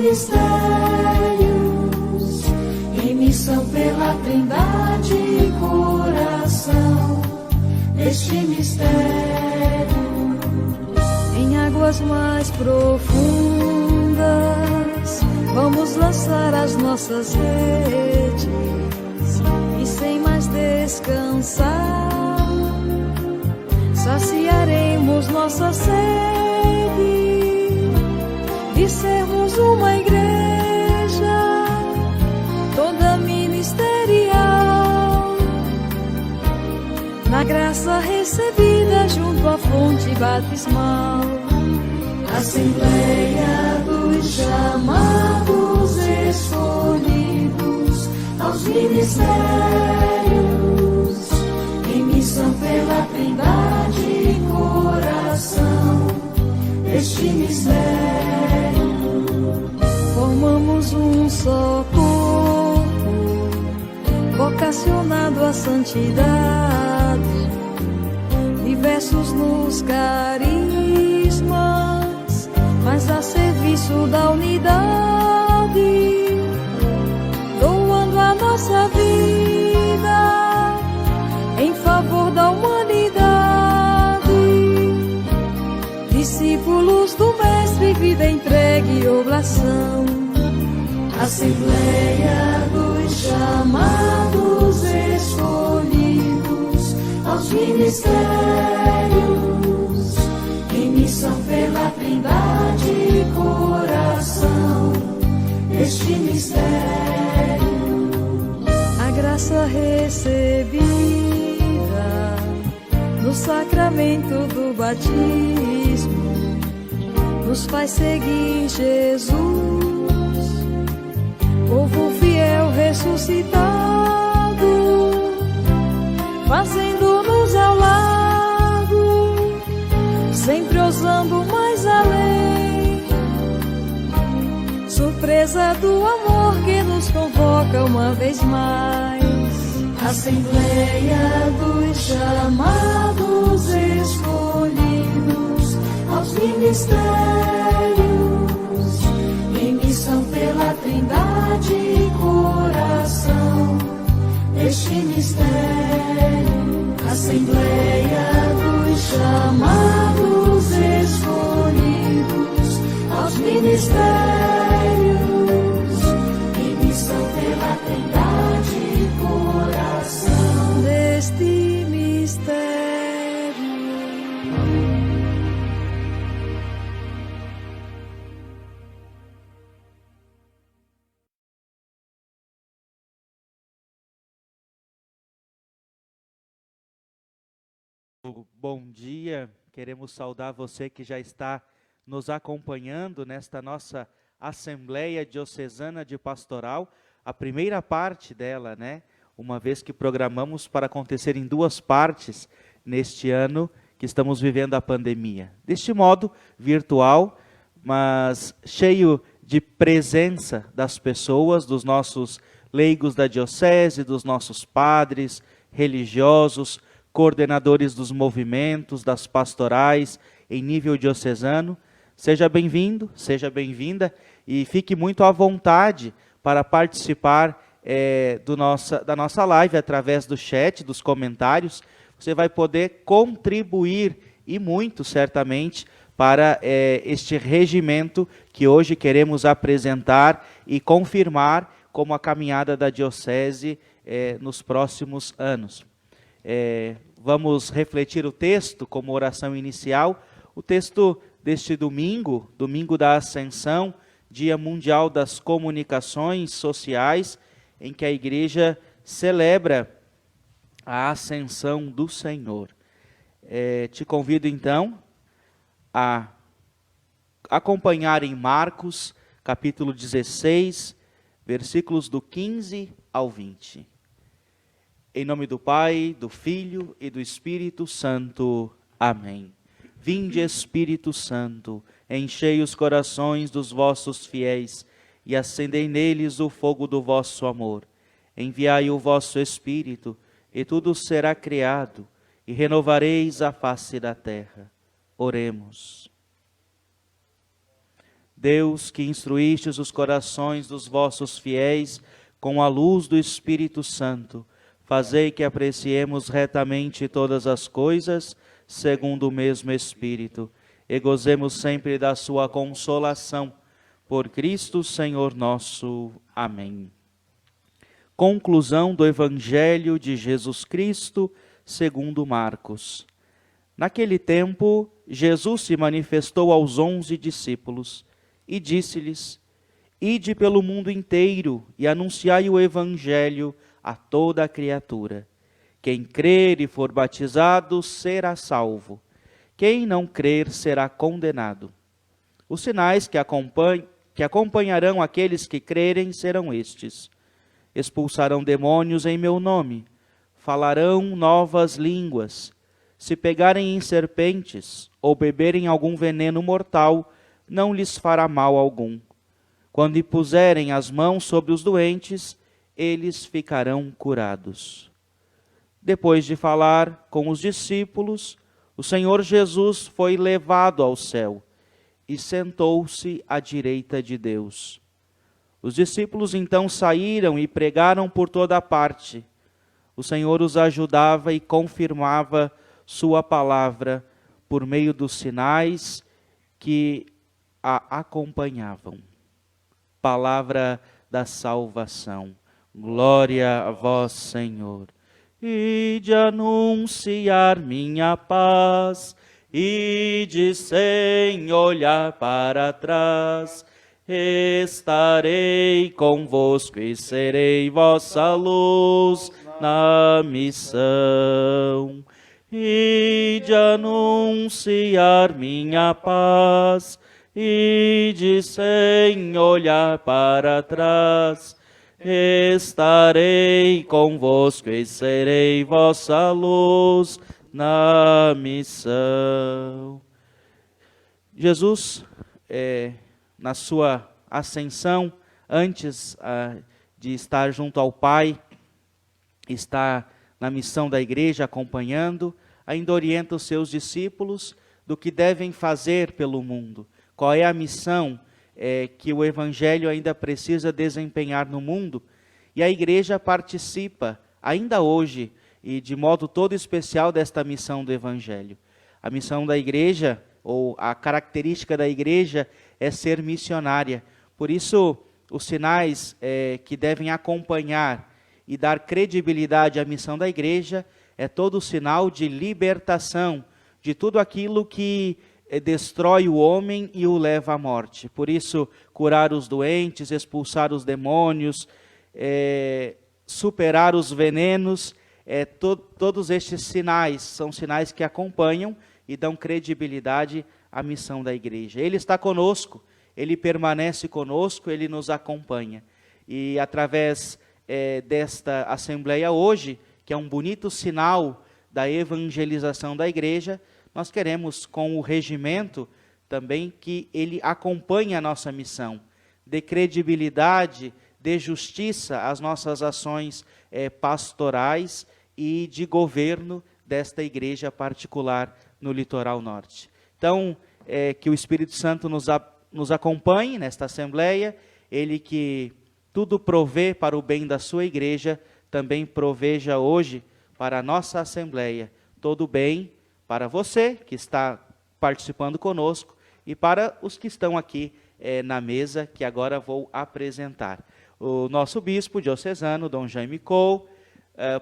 ministérios, em missão pela Trindade e coração deste mistério. Em águas mais profundas, vamos lançar as nossas redes e sem mais descansar, saciaremos nossa sede de sermos uma igreja toda ministerial, na graça recebida junto à fonte batismal. Assembleia dos chamados escolhidos aos ministérios, em missão pela Trindade e coração deste mistério. Formamos um só corpo, vocacionado à santidade, diversos nos carismas, mas a serviço da unidade, doando a nossa vida em favor da humanidade. Discípulos do Mestre, vida entregue e oblação. Assembleia dos chamados escolhidos aos ministérios, em missão pela Trindade e coração deste mistério. A graça recebida no sacramento do batismo nos faz seguir Jesus, povo fiel ressuscitado, fazendo-nos ao lado, sempre ousando mais além. Surpresa do amor que nos convoca uma vez mais. Assembleia dos chamados escolhidos aos ministérios, em missão pela Trindade e coração deste mistério. Assembleia dos chamados escolhidos aos ministérios, em missão pela Trindade e coração deste mistério. Bom dia, queremos saudar você que já está nos acompanhando nesta nossa Assembleia Diocesana de Pastoral, a primeira parte dela, né? Uma vez que programamos para acontecer em duas partes neste ano que estamos vivendo a pandemia. Deste modo, virtual, mas cheio de presença das pessoas, dos nossos leigos da diocese, dos nossos padres, religiosos, coordenadores dos movimentos, das pastorais em nível diocesano. Seja bem-vindo, seja bem-vinda e fique muito à vontade para participar da nossa live através do chat, dos comentários. Você vai poder contribuir e muito certamente para este regimento que hoje queremos apresentar e confirmar como a caminhada da diocese nos próximos anos. Vamos refletir o texto como oração inicial, o texto deste domingo, domingo da Ascensão, Dia Mundial das Comunicações Sociais, em que a Igreja celebra a Ascensão do Senhor. Te convido então a acompanhar em Marcos, capítulo 16, versículos do 15 ao 20. Em nome do Pai, do Filho e do Espírito Santo. Amém. Vinde, Espírito Santo, enchei os corações dos vossos fiéis e acendei neles o fogo do vosso amor. Enviai o vosso Espírito, e tudo será criado, e renovareis a face da terra. Oremos. Deus, que instruístes os corações dos vossos fiéis com a luz do Espírito Santo, fazei que apreciemos retamente todas as coisas, segundo o mesmo Espírito, e gozemos sempre da sua consolação. Por Cristo Senhor nosso. Amém. Conclusão do Evangelho de Jesus Cristo, segundo Marcos. Naquele tempo, Jesus se manifestou aos 11 discípulos e disse-lhes: Ide pelo mundo inteiro e anunciai o Evangelho a toda a criatura. Quem crer e for batizado será salvo. Quem não crer será condenado. Os sinais que acompanharão aqueles que crerem serão estes: expulsarão demônios em meu nome, falarão novas línguas, se pegarem em serpentes ou beberem algum veneno mortal, não lhes fará mal algum. Quando impuserem as mãos sobre os doentes, eles ficarão curados. Depois de falar com os discípulos, o Senhor Jesus foi levado ao céu e sentou-se à direita de Deus. Os discípulos então saíram e pregaram por toda a parte. O Senhor os ajudava e confirmava sua palavra por meio dos sinais que a acompanhavam. Palavra da salvação. Glória a vós, Senhor. Ide anunciar minha paz, ide sem olhar para trás. Estarei convosco e serei vossa luz na missão. Ide anunciar minha paz, ide sem olhar para trás. Estarei convosco e serei vossa luz na missão. Jesus, na sua ascensão, antes de estar junto ao Pai, está na missão da igreja acompanhando, ainda orienta os seus discípulos do que devem fazer pelo mundo. Qual é a missão que o Evangelho ainda precisa desempenhar no mundo? E a igreja participa, ainda hoje, e de modo todo especial, desta missão do Evangelho. A missão da igreja, ou a característica da igreja, é ser missionária. Por isso, os sinais que devem acompanhar e dar credibilidade à missão da igreja é todo o sinal de libertação de tudo aquilo que destrói o homem e o leva à morte. Por isso, curar os doentes, expulsar os demônios, superar os venenos, todos estes sinais são sinais que acompanham e dão credibilidade à missão da igreja. Ele está conosco, Ele permanece conosco, Ele nos acompanha. E através desta assembleia hoje, que é um bonito sinal da evangelização da igreja, nós queremos, com o regimento, também que ele acompanhe a nossa missão, dê credibilidade, dê justiça às nossas ações pastorais e de governo desta igreja particular no Litoral Norte. Então, que o Espírito Santo nos acompanhe nesta assembleia, ele que tudo provê para o bem da sua igreja, também proveja hoje para a nossa assembleia todo o bem para você que está participando conosco e para os que estão aqui na mesa, que agora vou apresentar. O nosso bispo diocesano, Dom Jaime Cole,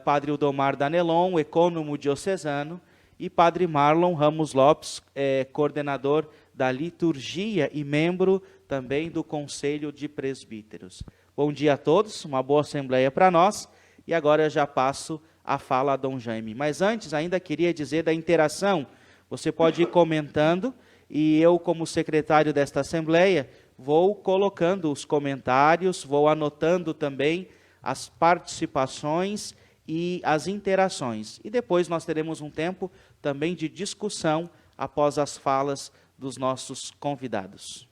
Padre Udomar Danelon, ecônomo diocesano, e Padre Marlon Ramos Lopes, coordenador da liturgia e membro também do Conselho de Presbíteros. Bom dia a todos, uma boa assembleia para nós, e agora eu já passo a fala a Dom Jaime. Mas antes, ainda queria dizer da interação. Você pode ir comentando, e eu, como secretário desta assembleia, vou colocando os comentários, vou anotando também as participações e as interações. E depois nós teremos um tempo também de discussão após as falas dos nossos convidados.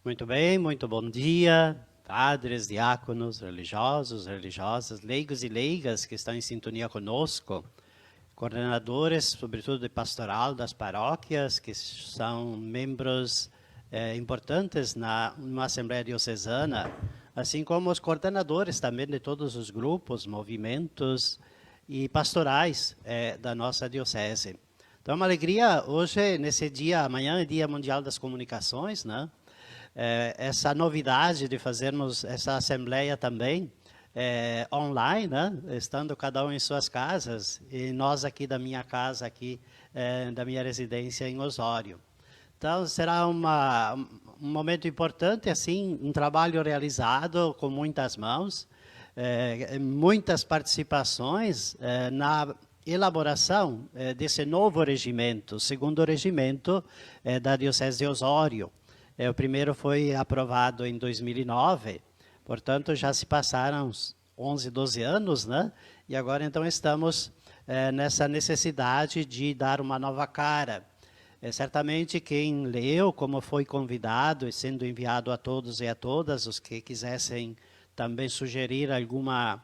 Muito bem, muito bom dia, padres, diáconos, religiosos, religiosas, leigos e leigas que estão em sintonia conosco, coordenadores, sobretudo de pastoral das paróquias, que são membros importantes numa Assembleia Diocesana, assim como os coordenadores também de todos os grupos, movimentos e pastorais da nossa diocese. Então é uma alegria hoje, nesse dia, amanhã é Dia Mundial das Comunicações, né? Essa novidade de fazermos essa assembleia também online, né? Estando cada um em suas casas, e nós aqui da minha casa, aqui da minha residência em Osório. Então será um momento importante, assim, um trabalho realizado com muitas mãos, muitas participações na elaboração desse novo regimento, o segundo regimento da Diocese de Osório. O primeiro foi aprovado em 2009, portanto já se passaram uns 11, 12 anos, né? E agora então estamos nessa necessidade de dar uma nova cara. Certamente quem leu, como foi convidado e sendo enviado a todos e a todas, os que quisessem também sugerir alguma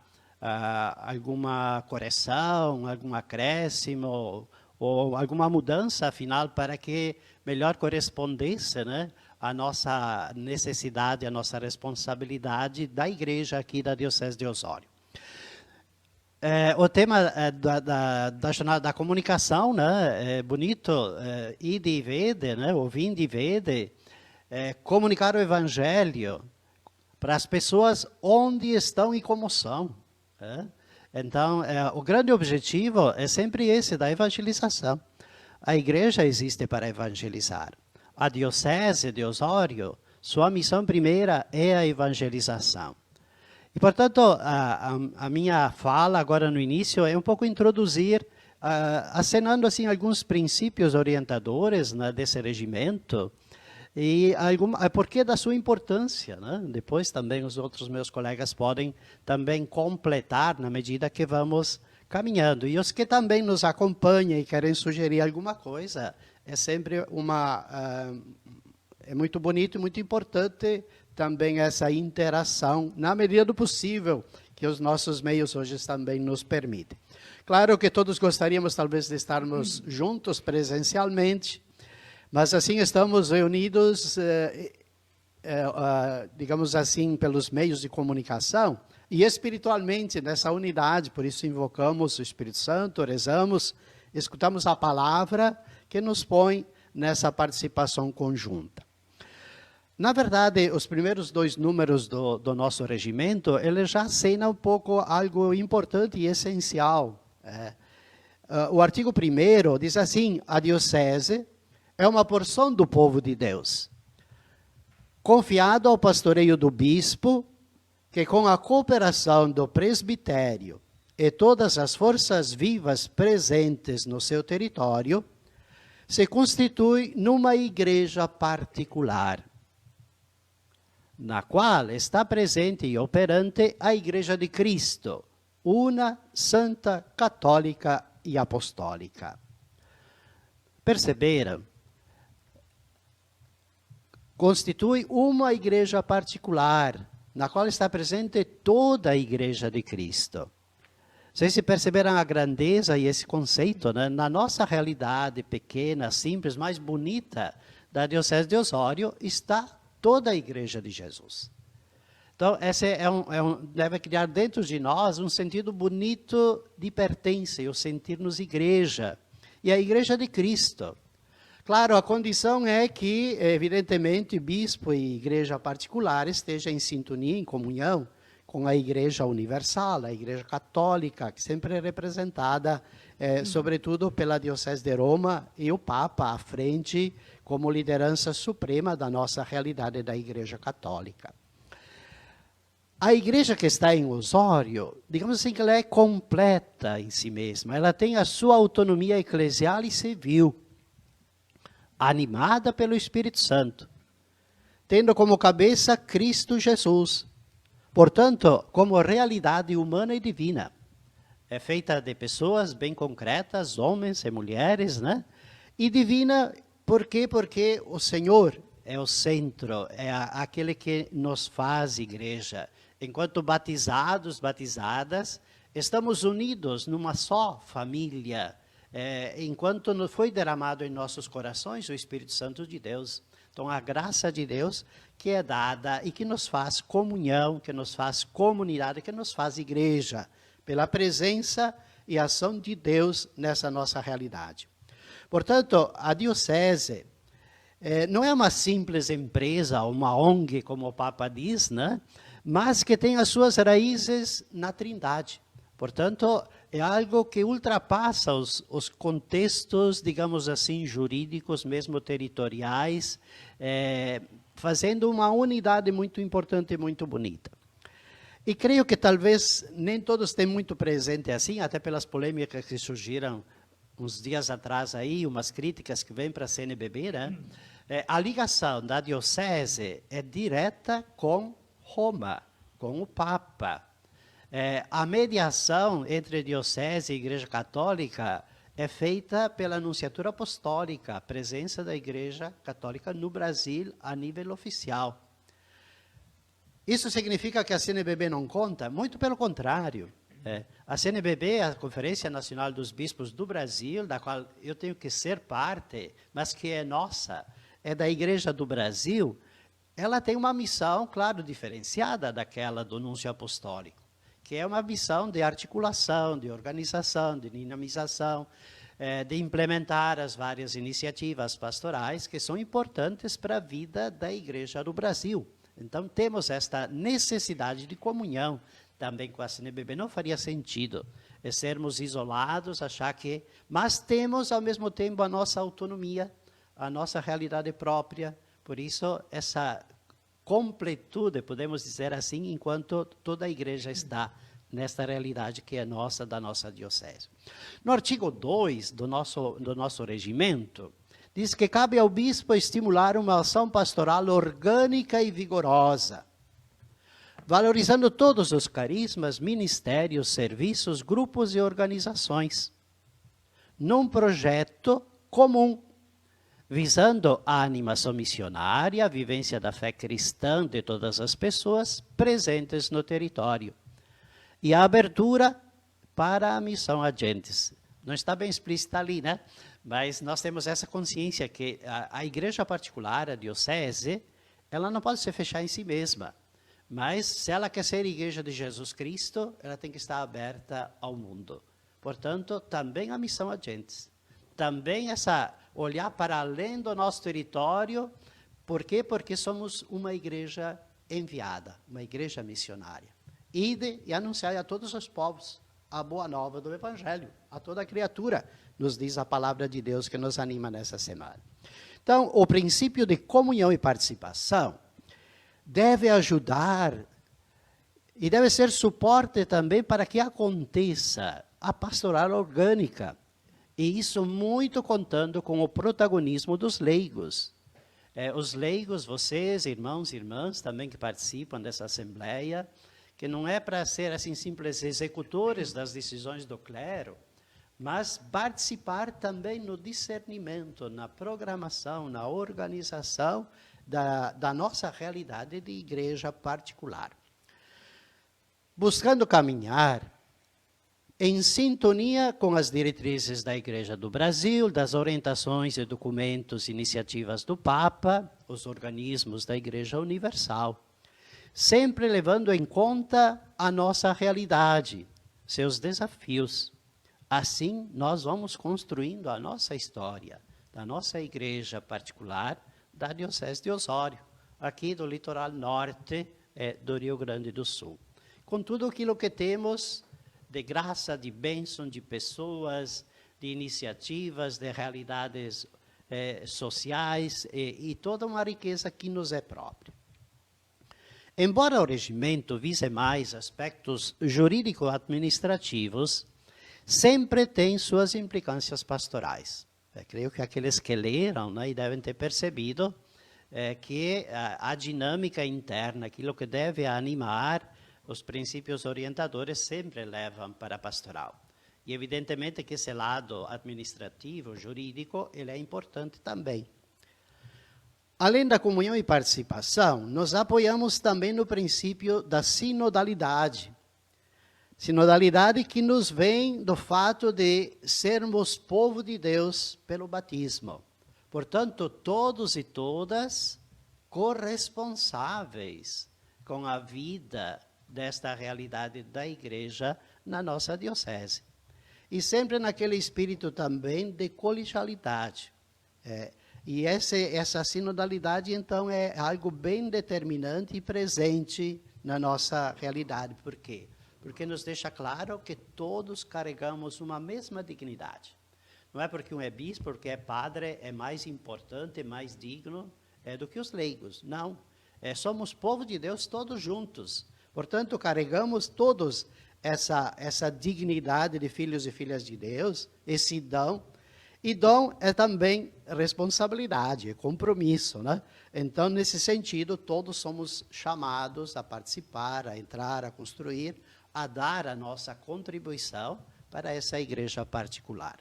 correção, algum acréscimo ou alguma mudança, afinal, para que melhor correspondesse, né, a nossa necessidade, a nossa responsabilidade da igreja aqui da Diocese de Osório. O tema da comunicação, né, é bonito, ide e vede, né, ouvinde e vede, comunicar o evangelho para as pessoas onde estão em comoção. Então, o grande objetivo é sempre esse, da evangelização. A igreja existe para evangelizar. A Diocese de Osório, sua missão primeira é a evangelização. E, portanto, a minha fala agora no início é um pouco introduzir, acenando assim, alguns princípios orientadores, né, desse regimento, e porquê da sua importância, né? Depois também os outros meus colegas podem também completar na medida que vamos caminhando. E os que também nos acompanham e querem sugerir alguma coisa, é sempre é muito bonito e muito importante também essa interação, na medida do possível, que os nossos meios hoje também nos permitem. Claro que todos gostaríamos talvez de estarmos juntos presencialmente, mas assim estamos reunidos, digamos assim, pelos meios de comunicação e espiritualmente nessa unidade, por isso invocamos o Espírito Santo, rezamos, escutamos a palavra que nos põe nessa participação conjunta. Na verdade, os primeiros 2 números do nosso regimento, ele já acenam um pouco algo importante e essencial. O artigo 1º diz assim: a diocese é uma porção do povo de Deus, confiado ao pastoreio do bispo, que com a cooperação do presbitério e todas as forças vivas presentes no seu território, se constitui numa igreja particular, na qual está presente e operante a Igreja de Cristo, una, santa, católica e apostólica. Perceberam? Constitui uma igreja particular, na qual está presente toda a Igreja de Cristo. Vocês se perceberam a grandeza e esse conceito, né? Na nossa realidade pequena, simples, mais bonita da Diocese de Osório, está toda a Igreja de Jesus. Então, esse deve criar dentro de nós um sentido bonito de pertença, o sentir-nos igreja. E a Igreja de Cristo. Claro, a condição é que, evidentemente, bispo e igreja particular estejam em sintonia, em comunhão com a Igreja Universal, a Igreja Católica, que sempre é representada, sobretudo, pela Diocese de Roma e o Papa à frente, como liderança suprema da nossa realidade da Igreja Católica. A igreja que está em Osório, digamos assim que ela é completa em si mesma, ela tem a sua autonomia eclesial e civil, animada pelo Espírito Santo, tendo como cabeça Cristo Jesus, portanto, como realidade humana e divina. É feita de pessoas bem concretas, homens e mulheres, né? E divina, por quê? Porque o Senhor é o centro, é aquele que nos faz igreja. Enquanto batizados, batizadas, estamos unidos numa só família, enquanto foi derramado em nossos corações o Espírito Santo de Deus. Então, a graça de Deus que é dada e que nos faz comunhão, que nos faz comunidade, que nos faz igreja, pela presença e ação de Deus nessa nossa realidade. Portanto, a diocese não é uma simples empresa, uma ONG, como o Papa diz, né? Mas que tem as suas raízes na Trindade. Portanto, é algo que ultrapassa os contextos, digamos assim, jurídicos, mesmo territoriais, fazendo uma unidade muito importante e muito bonita. E creio que talvez nem todos têm muito presente assim, até pelas polêmicas que surgiram uns dias atrás aí, umas críticas que vêm para a CNBB, né? A ligação da diocese é direta com Roma, com o Papa. A mediação entre diocese e Igreja Católica é feita pela Anunciatura Apostólica, a presença da Igreja Católica no Brasil a nível oficial. Isso significa que a CNBB não conta? Muito pelo contrário. A CNBB, a Conferência Nacional dos Bispos do Brasil, da qual eu tenho que ser parte, mas que é nossa, é da Igreja do Brasil, ela tem uma missão, claro, diferenciada daquela do Núncio Apostólico, que é uma missão de articulação, de organização, de dinamização, de implementar as várias iniciativas pastorais que são importantes para a vida da Igreja do Brasil. Então, temos esta necessidade de comunhão também com a CNBB. Não faria sentido sermos isolados, achar que... Mas temos, ao mesmo tempo, a nossa autonomia, a nossa realidade própria. Por isso, essa completude, podemos dizer assim, enquanto toda a igreja está nesta realidade que é nossa, da nossa diocese. No artigo 2 do nosso regimento, diz que cabe ao bispo estimular uma ação pastoral orgânica e vigorosa, valorizando todos os carismas, ministérios, serviços, grupos e organizações, num projeto comum, visando a animação missionária, a vivência da fé cristã de todas as pessoas presentes no território, e a abertura para a missão agentes. Não está bem explícita ali, né? Mas nós temos essa consciência que a igreja particular, a diocese, ela não pode se fechar em si mesma. Mas, se ela quer ser igreja de Jesus Cristo, ela tem que estar aberta ao mundo. Portanto, também a missão agentes. Também olhar para além do nosso território. Por quê? Porque somos uma igreja enviada, uma igreja missionária. Ide e anunciai a todos os povos a boa nova do Evangelho, a toda criatura, nos diz a palavra de Deus que nos anima nessa semana. Então, o princípio de comunhão e participação deve ajudar e deve ser suporte também para que aconteça a pastoral orgânica. E isso muito contando com o protagonismo dos leigos. Os leigos, vocês, irmãos e irmãs, também que participam dessa assembleia, que não é para ser assim simples executores das decisões do clero, mas participar também no discernimento, na programação, na organização da nossa realidade de igreja particular. Buscando caminhar em sintonia com as diretrizes da Igreja do Brasil, das orientações e documentos, iniciativas do Papa, os organismos da Igreja Universal, sempre levando em conta a nossa realidade, seus desafios. Assim, nós vamos construindo a nossa história, da nossa igreja particular, da Diocese de Osório, aqui do litoral norte do Rio Grande do Sul. Com tudo aquilo que temos de graça, de bênção, de pessoas, de iniciativas, de realidades sociais e toda uma riqueza que nos é própria. Embora o regimento vise mais aspectos jurídico-administrativos, sempre tem suas implicâncias pastorais. Creio que aqueles que leram, né, e devem ter percebido que a dinâmica interna, aquilo que deve animar os princípios orientadores, sempre levam para a pastoral. E evidentemente que esse lado administrativo, jurídico, ele é importante também. Além da comunhão e participação, nos apoiamos também no princípio da sinodalidade. Sinodalidade que nos vem do fato de sermos povo de Deus pelo batismo. Portanto, todos e todas corresponsáveis com a vida desta realidade da igreja na nossa diocese. E sempre naquele espírito também de colegialidade. E essa sinodalidade, então, é algo bem determinante e presente na nossa realidade. Por quê? Porque nos deixa claro que todos carregamos uma mesma dignidade. Não é porque um é bispo, porque é padre, é mais importante, mais digno do que os leigos. Não. Somos povo de Deus todos juntos. Portanto, carregamos todos essa dignidade de filhos e filhas de Deus, esse dom. E dom é também responsabilidade, é compromisso, né? Então, nesse sentido, todos somos chamados a participar, a entrar, a construir, a dar a nossa contribuição para essa igreja particular.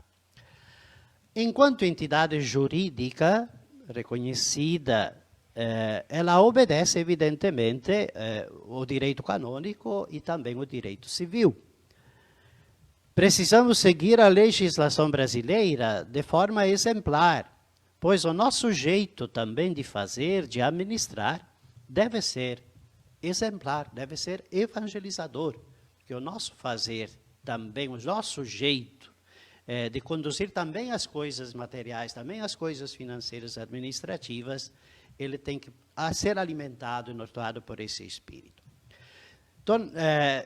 Enquanto entidade jurídica reconhecida, ela obedece, evidentemente, o direito canônico e também o direito civil. Precisamos seguir a legislação brasileira de forma exemplar, pois o nosso jeito também de fazer, de administrar, deve ser exemplar, deve ser evangelizador. Porque o nosso fazer também, o nosso jeito de conduzir também as coisas materiais, também as coisas financeiras, administrativas, ele tem que ser alimentado e norteado por esse espírito. Então,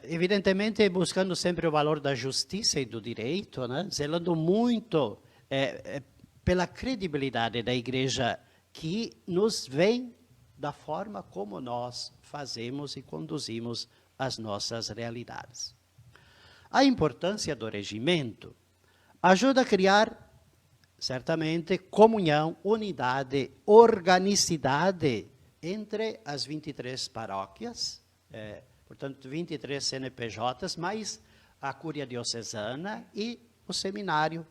evidentemente, buscando sempre o valor da justiça e do direito, né? Zelando muito pela credibilidade da igreja que nos vem da forma como nós fazemos e conduzimos as nossas realidades. A importância do regimento ajuda a criar, certamente, comunhão, unidade, organicidade entre as 23 paróquias, portanto, 23 CNPJs, mais a Cúria Diocesana e o seminário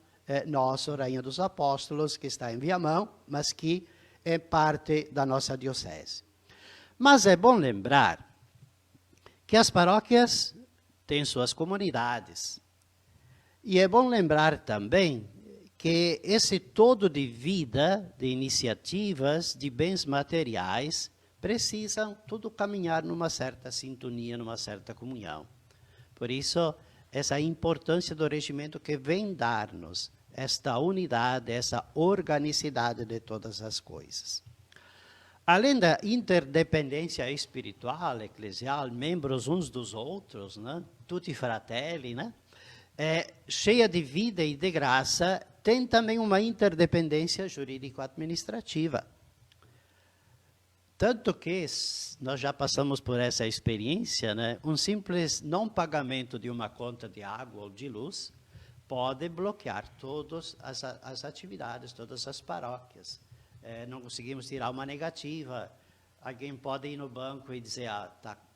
nosso, Rainha dos Apóstolos, que está em Viamão, mas que é parte da nossa diocese. Mas é bom lembrar que as paróquias têm suas comunidades. E é bom lembrar também que esse todo de vida, de iniciativas, de bens materiais, precisam tudo caminhar numa certa sintonia, numa certa comunhão. Por isso, essa importância do regimento que vem dar-nos esta unidade, essa organicidade de todas as coisas. Além da interdependência espiritual, eclesial, membros uns dos outros, né? Tutti fratelli, né? Cheia de vida e de graça, tem também uma interdependência jurídico-administrativa. Tanto que nós já passamos por essa experiência, né? Um simples não pagamento de uma conta de água ou de luz pode bloquear todas as atividades, todas as paróquias. Não conseguimos tirar uma negativa, alguém pode ir no banco e dizer,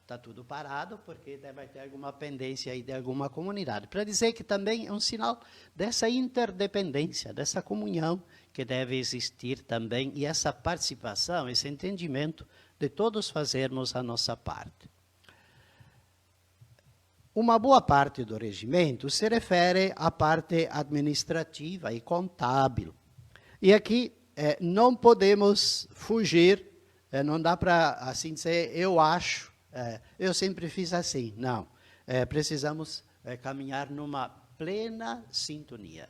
tá tudo parado, porque deve ter alguma pendência aí de alguma comunidade. Para dizer que também é um sinal dessa interdependência, dessa comunhão que deve existir também, e essa participação, esse entendimento de todos fazermos a nossa parte. Uma boa parte do regimento se refere à parte administrativa e contábil. E aqui não podemos fugir, não dá para assim dizer, eu acho, eu sempre fiz assim. Não, precisamos caminhar numa plena sintonia.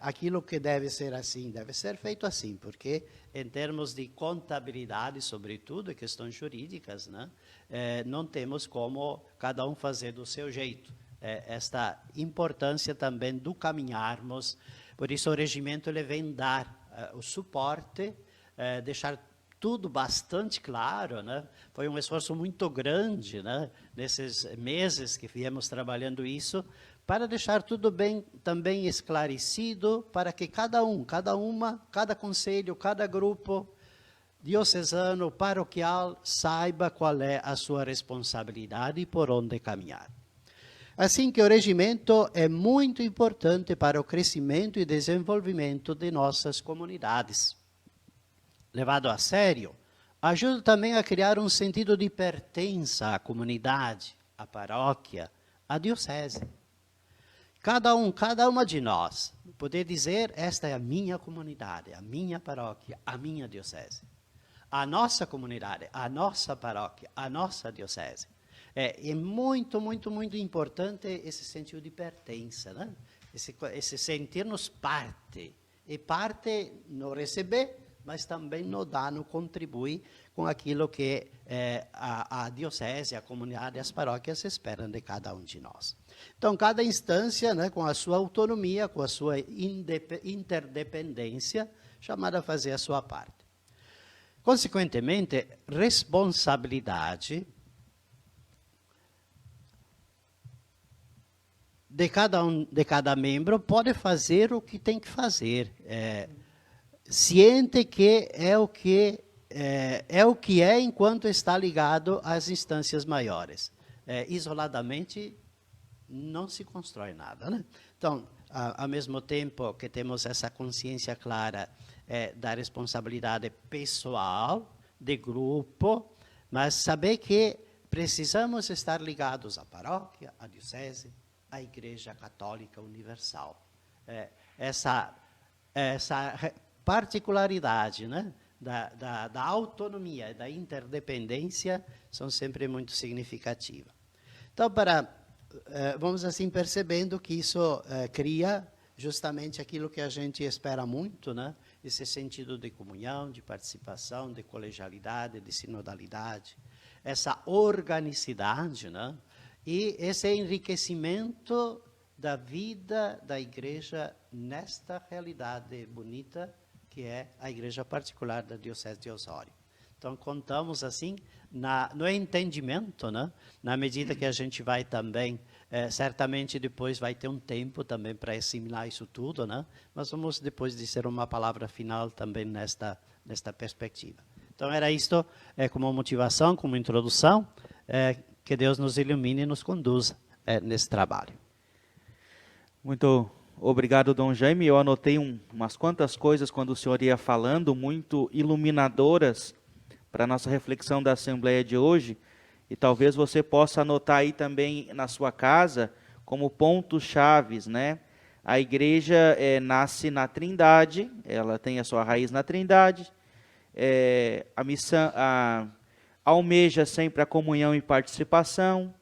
Aquilo que deve ser assim, deve ser feito assim, porque em termos de contabilidade, sobretudo, e questões jurídicas, né, não temos como cada um fazer do seu jeito. Esta importância também do caminharmos, por isso o regimento ele vem dar o suporte, deixar tudo bastante claro, né? Foi um esforço muito grande, né? Nesses meses que viemos trabalhando isso, para deixar tudo bem também esclarecido, para que cada um, cada uma, cada conselho, cada grupo diocesano, paroquial, saiba qual é a sua responsabilidade e por onde caminhar. Assim que o regimento é muito importante para o crescimento e desenvolvimento de nossas comunidades. Levado a sério, ajuda também a criar um sentido de pertença à comunidade, à paróquia, à diocese. cada uma de nós, poder dizer, esta é a minha comunidade, a minha paróquia, a minha diocese. A nossa comunidade, a nossa paróquia, a nossa diocese. É muito, muito, muito importante esse sentido de pertença, né? Esse sentir-nos parte. E parte no receber, mas também no dar, no contribuir com aquilo que a diocese, a comunidade, as paróquias esperam de cada um de nós. Então, cada instância, né, com a sua autonomia, com a sua interdependência, chamada a fazer a sua parte. Consequentemente, responsabilidade de cada membro pode fazer o que tem que fazer, ciente que é o que é enquanto está ligado às instâncias maiores. Isoladamente, não se constrói nada, né? Então, ao mesmo tempo que temos essa consciência clara da responsabilidade pessoal, de grupo, mas saber que precisamos estar ligados à paróquia, à diocese, à Igreja Católica Universal. Essa particularidade, né, da autonomia, da interdependência, são sempre muito significativas. Então, vamos assim percebendo que isso cria justamente aquilo que a gente espera muito, né? Esse sentido de comunhão, de participação, de colegialidade, de sinodalidade, essa organicidade, né? E esse enriquecimento da vida da igreja nesta realidade bonita que é a igreja particular da Diocese de Osório. Então, contamos assim no entendimento, né? Na medida que a gente vai também, certamente depois vai ter um tempo também para assimilar isso tudo, né? Mas vamos depois dizer uma palavra final também nesta perspectiva. Então, era isto como motivação, como introdução, que Deus nos ilumine e nos conduza nesse trabalho. Muito obrigado, Dom Jaime. Eu anotei umas quantas coisas quando o senhor ia falando, muito iluminadoras para a nossa reflexão da Assembleia de hoje, e talvez você possa anotar aí também na sua casa como pontos chaves, né? A igreja nasce na Trindade, ela tem a sua raiz na Trindade, a missão almeja sempre a comunhão e participação,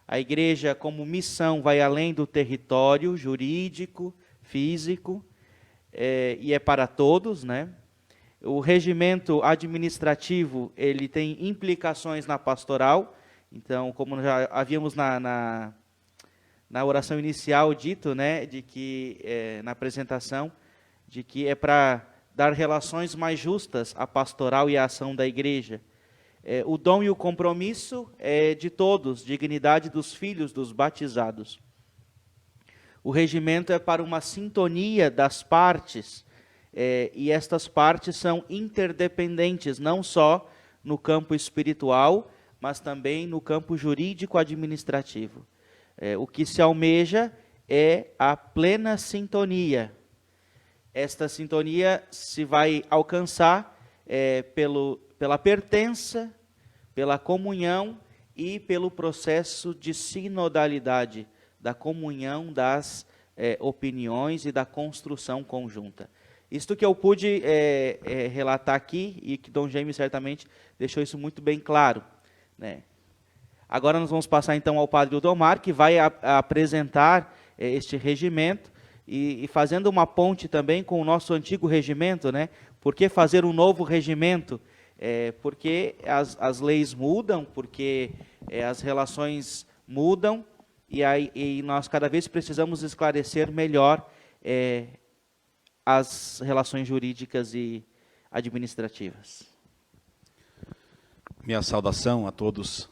a igreja como missão vai além do território jurídico, físico, e é para todos, né? O regimento administrativo, ele tem implicações na pastoral. Então, como já havíamos na oração inicial dito, né, de que, na apresentação, de que é para dar relações mais justas à pastoral e à ação da igreja. O dom e o compromisso é de todos, dignidade dos filhos dos batizados. O regimento é para uma sintonia das partes, e estas partes são interdependentes, não só no campo espiritual, mas também no campo jurídico-administrativo. O que se almeja é a plena sintonia. Esta sintonia se vai alcançar pela pertença, pela comunhão e pelo processo de sinodalidade, da comunhão das opiniões e da construção conjunta. Isto que eu pude relatar aqui, e que Dom Jaime certamente deixou isso muito bem claro, né? Agora nós vamos passar então ao Padre Udomar, que vai apresentar este regimento, e fazendo uma ponte também com o nosso antigo regimento, né? Por que fazer um novo regimento? Porque as leis mudam, porque as relações mudam, e nós cada vez precisamos esclarecer melhor as relações jurídicas e administrativas. Minha saudação a todos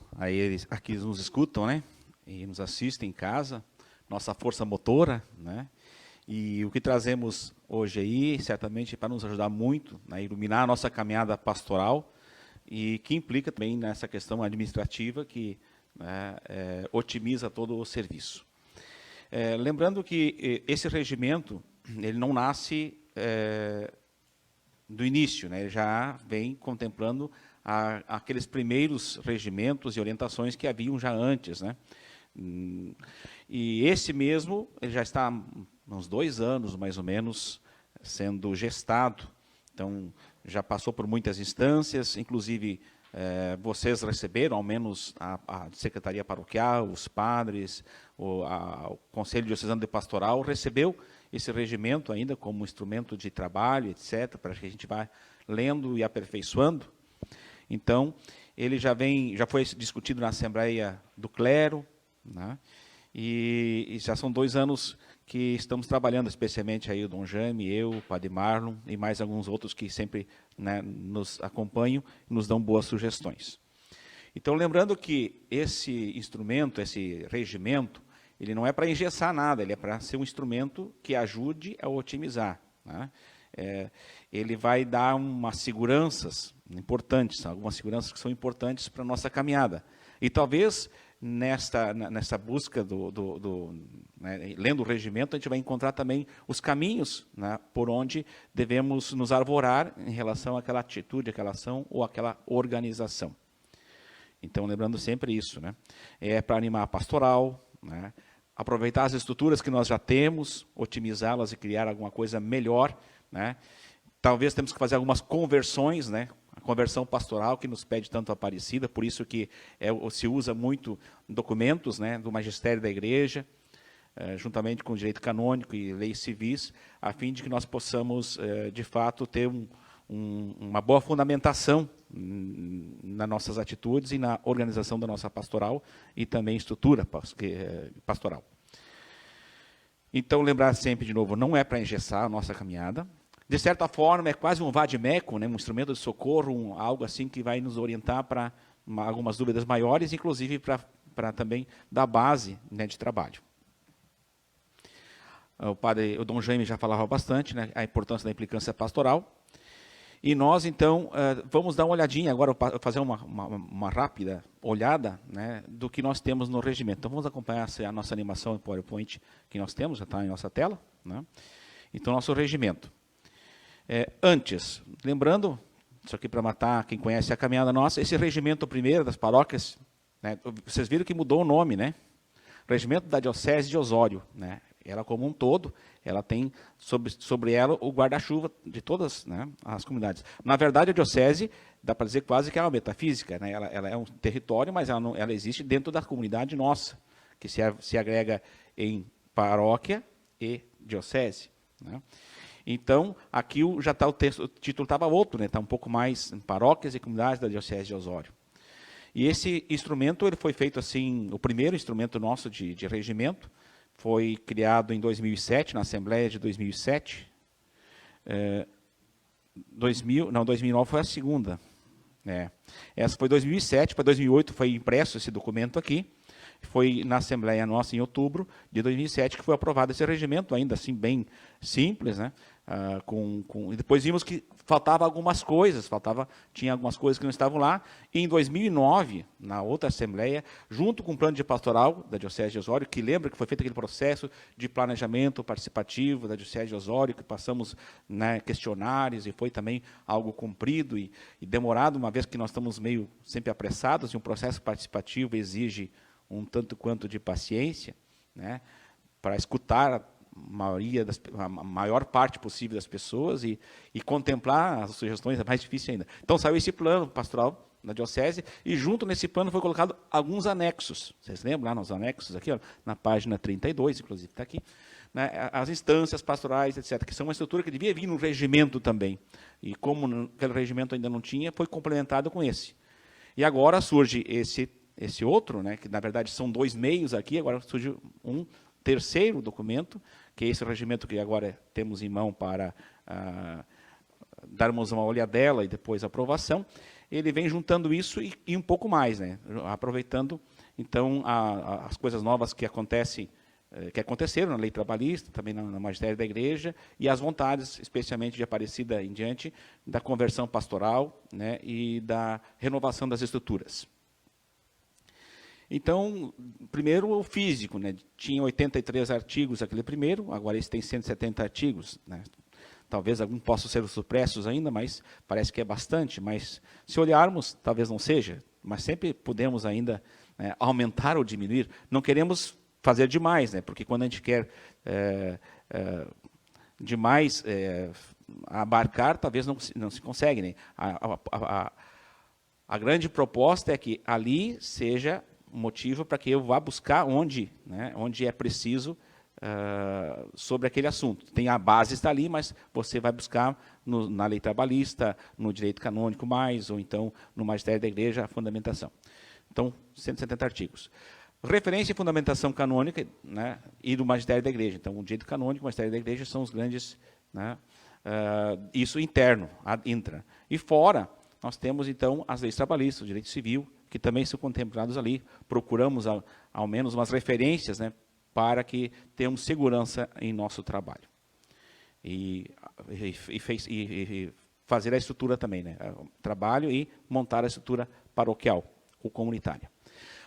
a que nos escutam, né, e nos assistem em casa, nossa força motora, né, e o que trazemos hoje aí, certamente para nos ajudar muito a iluminar a nossa caminhada pastoral, e que implica também nessa questão administrativa que, né, otimiza todo o serviço. Lembrando que esse regimento, ele não nasce do início, né? Ele já vem contemplando aqueles primeiros regimentos e orientações que haviam já antes, né? E esse mesmo, ele já está há uns 2 anos, mais ou menos, sendo gestado. Então, já passou por muitas instâncias, inclusive vocês receberam, ao menos a Secretaria Paroquial, os padres, o Conselho Diocesano de Pastoral, recebeu esse regimento ainda como instrumento de trabalho, etc., para que a gente vá lendo e aperfeiçoando. Então, ele já foi discutido na Assembleia do Clero, né? E já são 2 anos que estamos trabalhando, especialmente aí o Dom Jaime, eu, o Padre Marlon e mais alguns outros que sempre, né, nos acompanham e nos dão boas sugestões. Então, lembrando que esse instrumento, esse regimento, ele não é para engessar nada, ele é para ser um instrumento que ajude a otimizar, né? Ele vai dar umas seguranças importantes, algumas seguranças que são importantes para a nossa caminhada. E talvez nessa busca né, lendo o regimento, a gente vai encontrar também os caminhos, né, por onde devemos nos arvorar em relação àquela atitude, àquela ação ou àquela organização. Então, lembrando sempre isso, né? É para animar a pastoral, né, aproveitar as estruturas que nós já temos, otimizá-las e criar alguma coisa melhor, né? Talvez temos que fazer algumas conversões, né? A conversão pastoral que nos pede tanto a Aparecida, por isso que se usa muito documentos, né, do magistério da igreja, juntamente com o direito canônico e leis civis, a fim de que nós possamos, de fato, ter uma boa fundamentação nas nossas atitudes e na organização da nossa pastoral e também estrutura pastoral. Então, lembrar sempre, de novo, não é para engessar a nossa caminhada. De certa forma, é quase um vade-mecum, né, um instrumento de socorro, algo assim que vai nos orientar para algumas dúvidas maiores, inclusive para também dar base, né, de trabalho. O Dom Jaime já falava bastante, né, a importância da implicância pastoral. E nós, então, vamos dar uma olhadinha agora, fazer uma rápida olhada, né, do que nós temos no regimento. Então, vamos acompanhar a nossa animação em PowerPoint que nós temos, já está em nossa tela, né? Então, nosso regimento. Antes, lembrando, isso aqui para matar quem conhece a caminhada nossa, esse regimento primeiro das paróquias, né, vocês viram que mudou o nome, né? Regimento da Diocese de Osório, né? Ela como um todo, ela tem sobre ela o guarda-chuva de todas, né, as comunidades. Na verdade, a diocese, dá para dizer quase que é uma metafísica, né? Ela é um território, mas ela existe dentro da comunidade nossa, que se agrega em paróquia e diocese, né? Então, aqui já está o título estava outro, né? Está um pouco mais em paróquias e comunidades da Diocese de Osório. E esse instrumento ele foi feito assim, o primeiro instrumento nosso de regimento, foi criado em 2007, na Assembleia de 2007. 2009 foi a segunda. Essa foi 2007, para 2008 foi impresso esse documento aqui. Foi na Assembleia nossa em outubro de 2007 que foi aprovado esse regimento, ainda assim bem simples, né? E depois vimos que faltava algumas coisas, tinha algumas coisas que não estavam lá. E em 2009, na outra Assembleia, junto com o plano de pastoral da Diocese de Osório, que lembra que foi feito aquele processo de planejamento participativo da Diocese de Osório, que passamos, né, questionários, e foi também algo cumprido e demorado, uma vez que nós estamos meio sempre apressados, e um processo participativo exige um tanto quanto de paciência, né, para escutar a maior parte possível das pessoas e contemplar as sugestões, é mais difícil ainda. Então, saiu esse plano pastoral na diocese e junto nesse plano foi colocado alguns anexos. Vocês lembram lá nos anexos aqui, ó, na página 32, inclusive está aqui, né, as instâncias pastorais, etc., que são uma estrutura que devia vir no regimento também. E como aquele regimento ainda não tinha, foi complementado com esse. E agora surge esse outro, né, que na verdade são 2 meios aqui, agora surge um terceiro documento, que é esse regimento que agora temos em mão para darmos uma olhadela e depois aprovação. Ele vem juntando isso e um pouco mais, né, aproveitando então as coisas novas que aconteceram na lei trabalhista, também no magistério da igreja, e as vontades, especialmente de Aparecida em diante, da conversão pastoral, né, e da renovação das estruturas. Então, primeiro o físico, né? Tinha 83 artigos aquele primeiro, agora esse tem 170 artigos, né? Talvez alguns possam ser supressos ainda, mas parece que é bastante, mas se olharmos, talvez não seja, mas sempre podemos ainda aumentar ou diminuir. Não queremos fazer demais, né? Porque quando a gente quer demais abarcar, talvez não se consegue. Né? A grande proposta é que ali seja motivo para que eu vá buscar onde é preciso sobre aquele assunto. Tem a base está ali, mas você vai buscar na lei trabalhista, no direito canônico mais, ou então no magistério da igreja, a fundamentação. Então, 170 artigos. Referência e fundamentação canônica, né, e do magistério da igreja. Então, o direito canônico e o magistério da igreja são os grandes, né, isso interno, intra. E fora, nós temos, então, as leis trabalhistas, o direito civil, que também são contemplados ali. Procuramos, ao menos, umas referências, né, para que tenhamos segurança em nosso trabalho. E fazer a estrutura também, né, trabalho e montar a estrutura paroquial ou comunitária.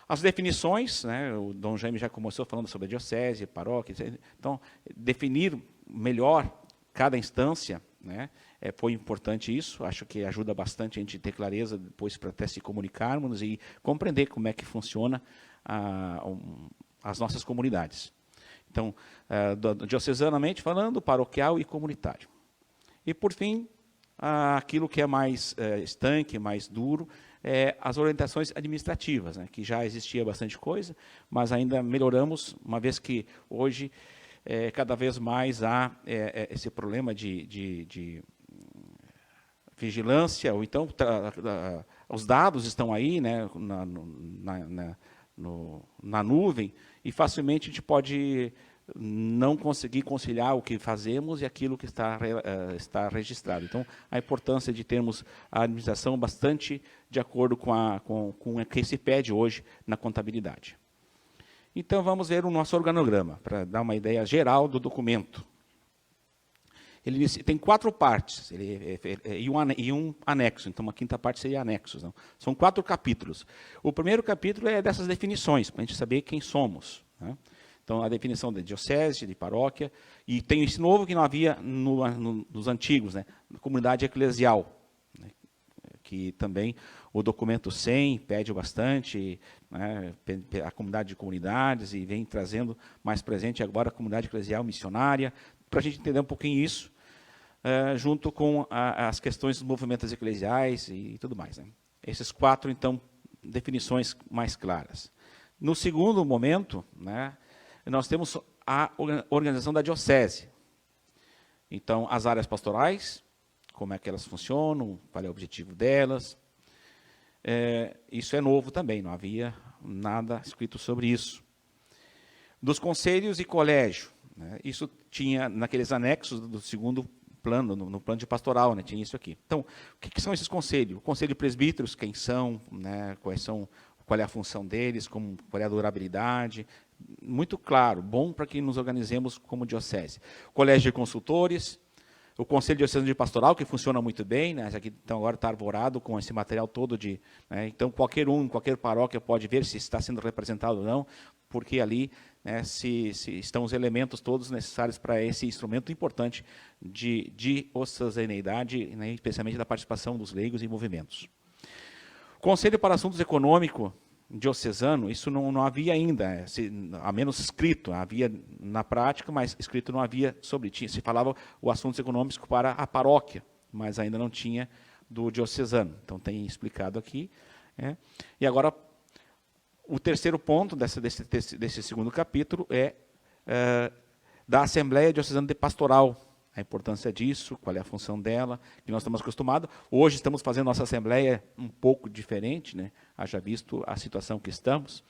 As definições, né, o Dom Jaime já começou falando sobre a diocese, paróquia, então, definir melhor cada instância, né, foi importante isso, acho que ajuda bastante a gente ter clareza depois para até se comunicarmos e compreender como é que funciona as nossas comunidades. Então, diocesanamente falando, paroquial e comunitário. E, por fim, aquilo que é mais estanque, mais duro, as orientações administrativas, né, que já existia bastante coisa, mas ainda melhoramos, uma vez que hoje cada vez mais há esse problema de vigilância, ou então os dados estão aí, né, na nuvem, e facilmente a gente pode não conseguir conciliar o que fazemos e aquilo que está registrado. Então, a importância de termos a administração bastante de acordo com o que se pede hoje na contabilidade. Então, vamos ver o nosso organograma, para dar uma ideia geral do documento. Ele tem 4 partes e um anexo, então uma quinta parte seria anexos. Não? São 4 capítulos. O primeiro capítulo é dessas definições, para a gente saber quem somos. Né? Então, a definição de diocese, de paróquia, e tem esse novo que não havia nos antigos, né? Na comunidade eclesial, né? Que também o documento 100 pede bastante, né? A comunidade de comunidades, e vem trazendo mais presente agora a comunidade eclesial missionária, para a gente entender um pouquinho isso, junto com as questões dos movimentos eclesiais e tudo mais. Né? Esses 4, então, definições mais claras. No segundo momento, né, nós temos a organização da diocese. Então, as áreas pastorais, como é que elas funcionam, qual é o objetivo delas. Isso é novo também, não havia nada escrito sobre isso. Dos conselhos e colégio, né, isso tinha naqueles anexos do segundo plano, no plano de pastoral, né, tinha isso aqui. Então, o que são esses conselhos? O conselho de presbíteros, quem são, né, qual é a função deles, qual é a durabilidade, muito claro, bom para que nos organizemos como diocese. Colégio de consultores, o Conselho Diocesano de Pastoral, que funciona muito bem, né, aqui então, agora está arvorado com esse material todo, então qualquer paróquia pode ver se está sendo representado ou não, porque ali se estão os elementos todos necessários para esse instrumento importante de diocesaneidade, né, especialmente da participação dos leigos em movimentos. Conselho para Assuntos Econômicos diocesano, isso não havia ainda, a menos escrito, havia na prática, mas escrito não havia sobre, se falava o assuntos econômicos para a paróquia, mas ainda não tinha do diocesano, então tem explicado aqui. E agora, o terceiro ponto desse segundo capítulo é da Assembleia Diocesana de Pastoral, a importância disso, qual é a função dela, que nós estamos acostumados. Hoje estamos fazendo nossa assembleia um pouco diferente, né? Haja visto a situação que estamos,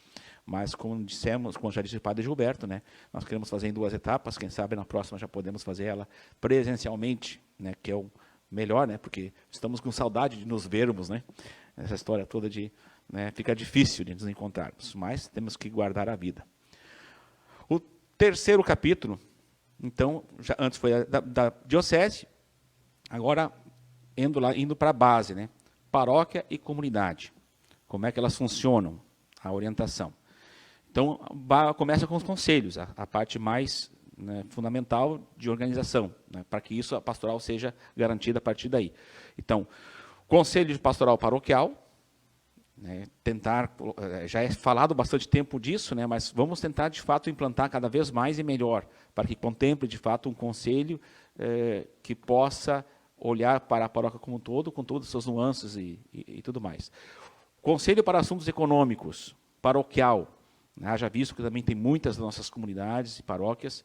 mas como já disse o padre Gilberto, né? Nós queremos fazer em 2 etapas, quem sabe na próxima já podemos fazer ela presencialmente, né? Que é o melhor, né? Porque estamos com saudade de nos vermos, né? Essa história toda fica difícil de nos encontrarmos, mas temos que guardar a vida. O terceiro capítulo, então, antes foi da diocese, agora indo para a base, né? Paróquia e comunidade. Como é que elas funcionam, a orientação. Então, começa com os conselhos, a parte mais, né, fundamental de organização, né, para que isso, a pastoral, seja garantida a partir daí. Então, Conselho de Pastoral Paroquial, né, tentar, já é falado bastante tempo disso, né, mas vamos tentar, de fato, implantar cada vez mais e melhor, para que contemple, de fato, um conselho que possa olhar para a paróquia como um todo, com todas as suas nuances e tudo mais. Conselho para Assuntos Econômicos, paroquial. Haja visto que também tem muitas das nossas comunidades e paróquias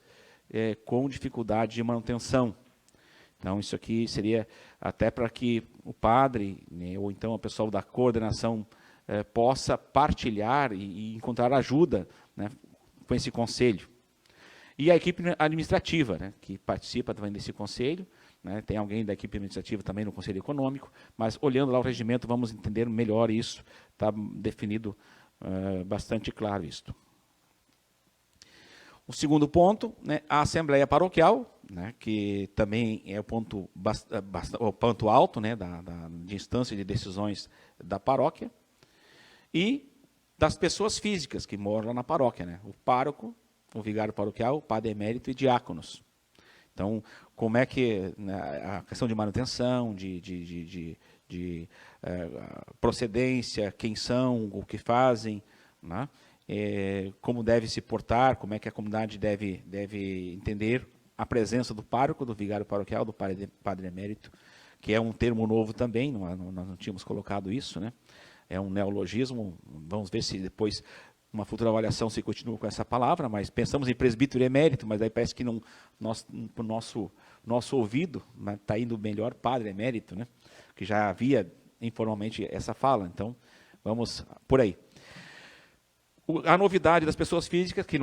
com dificuldade de manutenção. Então, isso aqui seria até para que o padre, né, ou então o pessoal da coordenação, possa partilhar e encontrar ajuda, né, com esse conselho. E a equipe administrativa, né, que participa também desse conselho, né, tem alguém da equipe administrativa também no Conselho Econômico, mas olhando lá o regimento vamos entender melhor isso, está definido bastante claro isto. O segundo ponto, né, a Assembleia Paroquial, né, que também é o ponto alto, né, de instância de decisões da paróquia, e das pessoas físicas que moram lá na paróquia, né, o pároco, o vigário paroquial, o padre emérito e diáconos. Então, como é que, né, a questão de manutenção, de procedência, quem são, o que fazem, né, como deve se portar, como é que a comunidade deve entender a presença do pároco, do vigário paroquial, do padre emérito, que é um termo novo também, nós não tínhamos colocado isso, né? É um neologismo, vamos ver se depois, uma futura avaliação, se continua com essa palavra, mas pensamos em presbítero emérito, mas aí parece que para o nosso ouvido está indo melhor padre emérito, né? Que já havia informalmente essa fala, então vamos por aí. A novidade das pessoas físicas, que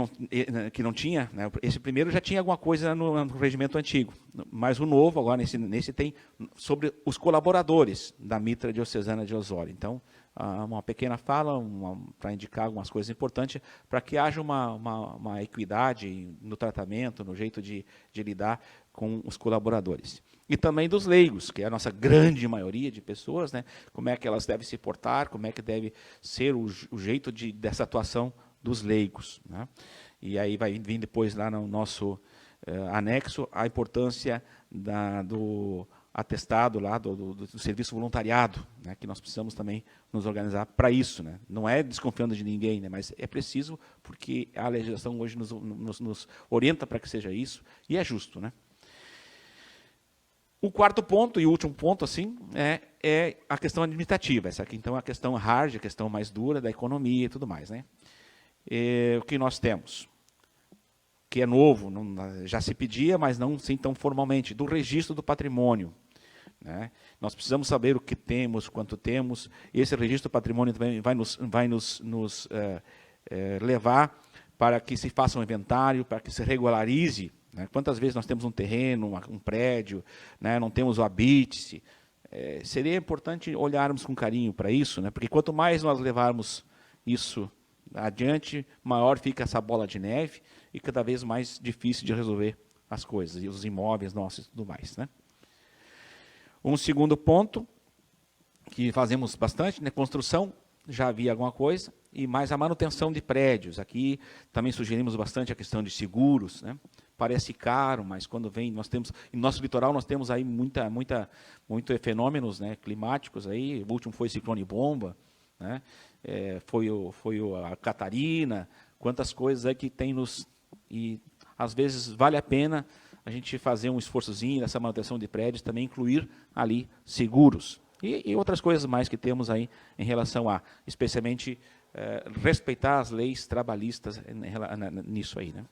não tinha, né, esse primeiro já tinha alguma coisa no regimento antigo, mas o novo, agora nesse tem, sobre os colaboradores da Mitra Diocesana de Osório. Então, uma pequena fala para indicar algumas coisas importantes, para que haja uma equidade no tratamento, no jeito de lidar com os colaboradores. E também dos leigos, que é a nossa grande maioria de pessoas, né? Como é que elas devem se portar, como é que deve ser o jeito dessa atuação dos leigos, né? E aí vai vir depois lá no nosso anexo a importância do atestado lá do serviço voluntariado, né? Que nós precisamos também nos organizar para isso, né? Não é desconfiando de ninguém, né? Mas é preciso, porque a legislação hoje nos orienta para que seja isso, e é justo, né? O quarto ponto e último ponto, assim, é a questão administrativa. Essa aqui, então, é a questão hard, a questão mais dura da economia e tudo mais, né? O que nós temos, que é novo, já se pedia, mas não assim tão formalmente, do registro do patrimônio, né? Nós precisamos saber o que temos, quanto temos, e esse registro do patrimônio também vai nos levar para que se faça um inventário, para que se regularize, né? Quantas vezes nós temos um terreno, um prédio, né? Não temos o habite-se. Seria importante olharmos com carinho para isso, né? Porque quanto mais nós levarmos isso adiante, maior fica essa bola de neve e cada vez mais difícil de resolver as coisas, e os imóveis nossos e tudo mais, né? Um segundo ponto, que fazemos bastante, né? Construção, já havia alguma coisa, e mais a manutenção de prédios. Aqui também sugerimos bastante a questão de seguros, né? Parece caro, mas quando vem, nós temos, em nosso litoral nós temos aí muitos fenômenos, né, climáticos aí. O último foi ciclone bomba, né? Foi a Catarina, quantas coisas aí que tem e às vezes vale a pena a gente fazer um esforçozinho nessa manutenção de prédios, também incluir ali seguros e outras coisas mais que temos aí em relação especialmente respeitar as leis trabalhistas nisso aí, né?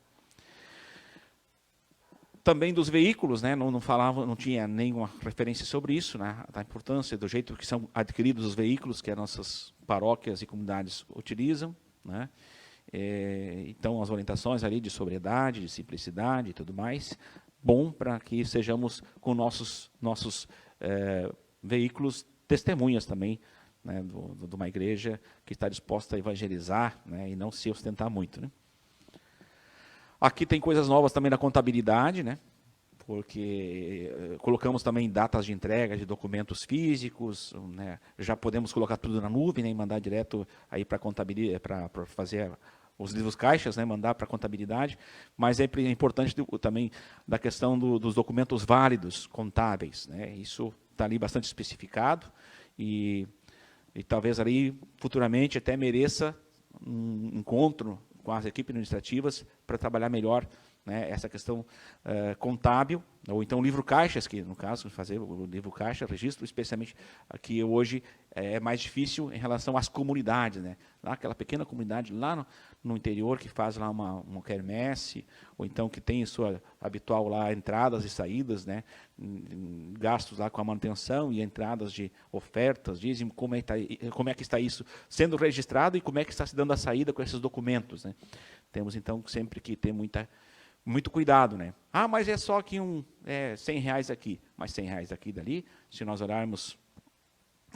Também dos veículos, né? Não tinha nenhuma referência sobre isso, né? Da importância do jeito que são adquiridos os veículos que as nossas paróquias e comunidades utilizam, né? Então, as orientações ali de sobriedade, de simplicidade e tudo mais, bom para que sejamos com nossos veículos testemunhas também, né, de uma igreja que está disposta a evangelizar, né, e não se ostentar muito, né? Aqui tem coisas novas também na contabilidade, né? Porque colocamos também datas de entrega de documentos físicos, né? Já podemos colocar tudo na nuvem, né, e mandar direto aí para contabilidade, para fazer os livros caixas, né, mandar para a contabilidade, mas é importante também da questão dos documentos válidos, contábeis, né? Isso está ali bastante especificado, e E talvez ali, futuramente, até mereça um encontro com as equipes administrativas para trabalhar melhor, né, essa questão contábil, ou então livro caixas, que no caso, fazer o livro caixa, registro, especialmente aqui hoje é mais difícil em relação às comunidades, né? Lá, aquela pequena comunidade lá no interior que faz lá uma quermesse, ou então que tem sua habitual lá entradas e saídas, né? Gastos lá com a manutenção e entradas de ofertas, dizem como é que está isso sendo registrado e como é que está se dando a saída com esses documentos, né? Temos então sempre que ter muito cuidado, né? Ah, mas é só que R$100 aqui, mas R$100 aqui e dali, se nós olharmos,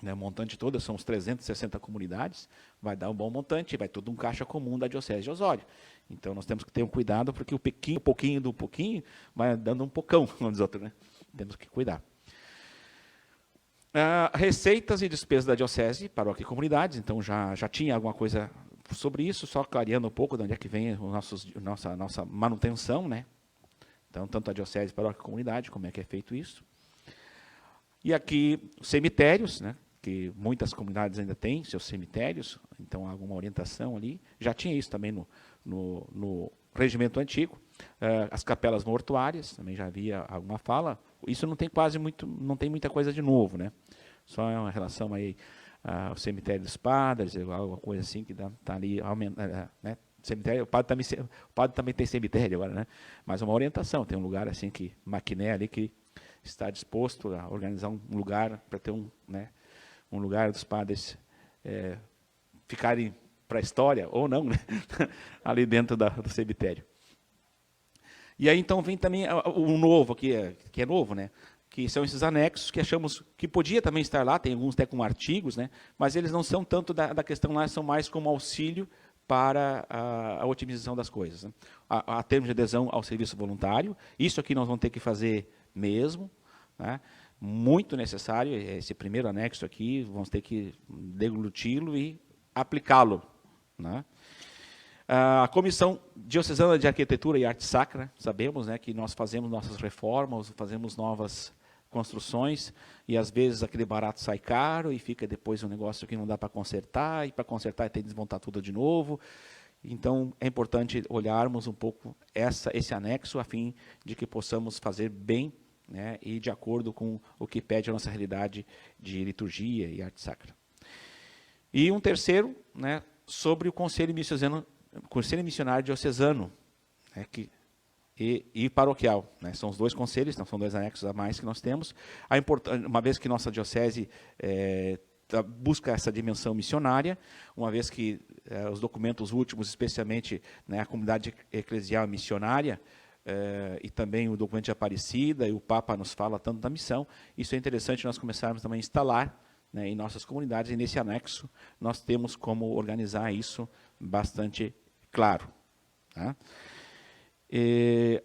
né, o montante todo, são uns 360 comunidades, vai dar um bom montante, vai todo um caixa comum da Diocese de Osório. Então nós temos que ter um cuidado, porque o pouquinho do pouquinho vai dando um pocão, vamos dizer outro, né? Temos que cuidar. Receitas e despesas da Diocese, paróquia e comunidades, então já tinha alguma coisa sobre isso, só clareando um pouco de onde é que vem nossa manutenção, né? Então, tanto a Diocese, paróquia e comunidade, como é que é feito isso. E aqui, cemitérios, né? Que muitas comunidades ainda têm seus cemitérios, então há alguma orientação ali. Já tinha isso também no regimento antigo. As capelas mortuárias, também já havia alguma fala. Isso não tem muita coisa de novo, né? Só é uma relação aí ao cemitério dos padres, alguma coisa assim que está ali, né? Cemitério, o padre também tem cemitério agora, né? Mas uma orientação, tem um lugar assim que Maquiné ali que está disposto a organizar um lugar para ter um lugar dos padres ficarem para a história, ou não, né? Ali dentro do cemitério. E aí então vem também o novo, que é novo, né? Que são esses anexos que achamos que podia também estar lá, tem alguns até com artigos, né? Mas eles não são tanto da questão lá, são mais como auxílio para a otimização das coisas, né? A termos de adesão ao serviço voluntário, isso aqui nós vamos ter que fazer mesmo, né? Muito necessário, esse primeiro anexo aqui, vamos ter que degluti-lo e aplicá-lo, né? A Comissão Diocesana de Arquitetura e Arte Sacra, sabemos, né, que nós fazemos nossas reformas, fazemos novas construções, e às vezes aquele barato sai caro, e fica depois um negócio que não dá para consertar, e para consertar tem que desmontar tudo de novo. Então, é importante olharmos um pouco esse anexo, a fim de que possamos fazer bem, né, e de acordo com o que pede a nossa realidade de liturgia e arte sacra. E um terceiro, né, sobre o Conselho Missionário Diocesano, né, e paroquial, né, são os dois conselhos, então são dois anexos a mais que nós temos. Uma vez que nossa diocese busca essa dimensão missionária, uma vez que os documentos últimos, especialmente, né, a comunidade eclesial missionária, e também o documento de Aparecida, e o Papa nos fala tanto da missão, isso é interessante nós começarmos também a instalar, né, em nossas comunidades, e nesse anexo nós temos como organizar isso bastante claro. Tá?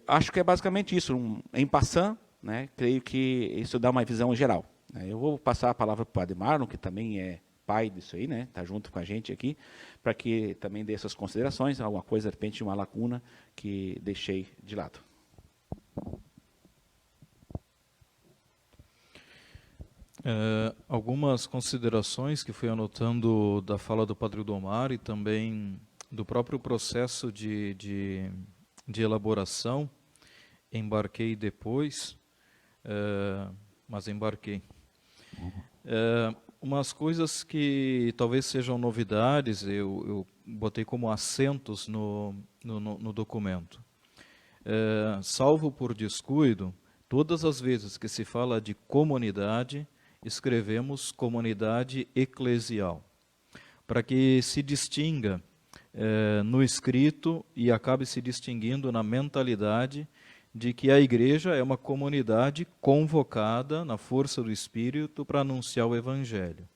Acho que é basicamente isso, em passant, né, creio que isso dá uma visão geral. Eu vou passar a palavra para o Padre Marlon, que também é pai disso aí, né, está junto com a gente aqui, para que também dê essas considerações, alguma coisa, de repente, uma lacuna que deixei de lado. Algumas considerações que fui anotando da fala do Padre Domar e também do próprio processo de elaboração. Embarquei depois, mas embarquei. Umas coisas que talvez sejam novidades, eu botei como acentos no documento. Salvo por descuido, todas as vezes que se fala de comunidade, escrevemos comunidade eclesial, para que se distinga no escrito e acabe se distinguindo na mentalidade de que a igreja é uma comunidade convocada na força do Espírito para anunciar o Evangelho.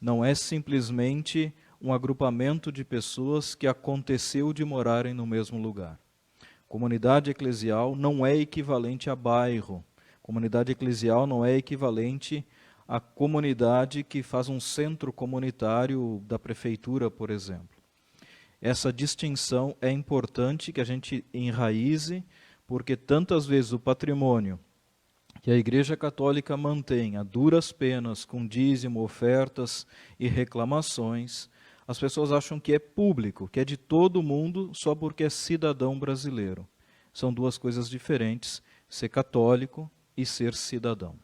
Não é simplesmente um agrupamento de pessoas que aconteceu de morarem no mesmo lugar. Comunidade eclesial não é equivalente a bairro. Comunidade eclesial não é equivalente à comunidade que faz um centro comunitário da prefeitura, por exemplo. Essa distinção é importante que a gente enraize, porque tantas vezes o patrimônio que a Igreja Católica mantém a duras penas, com dízimo, ofertas e reclamações, as pessoas acham que é público, que é de todo mundo só porque é cidadão brasileiro. São duas coisas diferentes, ser católico e ser cidadão.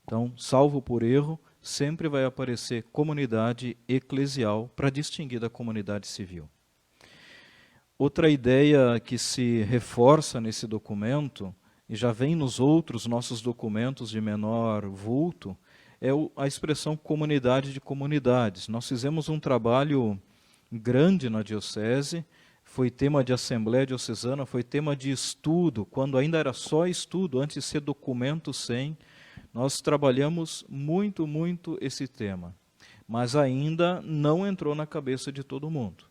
Então, salvo por erro, sempre vai aparecer comunidade eclesial para distinguir da comunidade civil. Outra ideia que se reforça nesse documento, e já vem nos outros nossos documentos de menor vulto, é a expressão comunidade de comunidades. Nós fizemos um trabalho grande na diocese, foi tema de Assembleia Diocesana, foi tema de estudo, quando ainda era só estudo, antes de ser documento sem. Nós trabalhamos muito, muito esse tema, mas ainda não entrou na cabeça de todo mundo,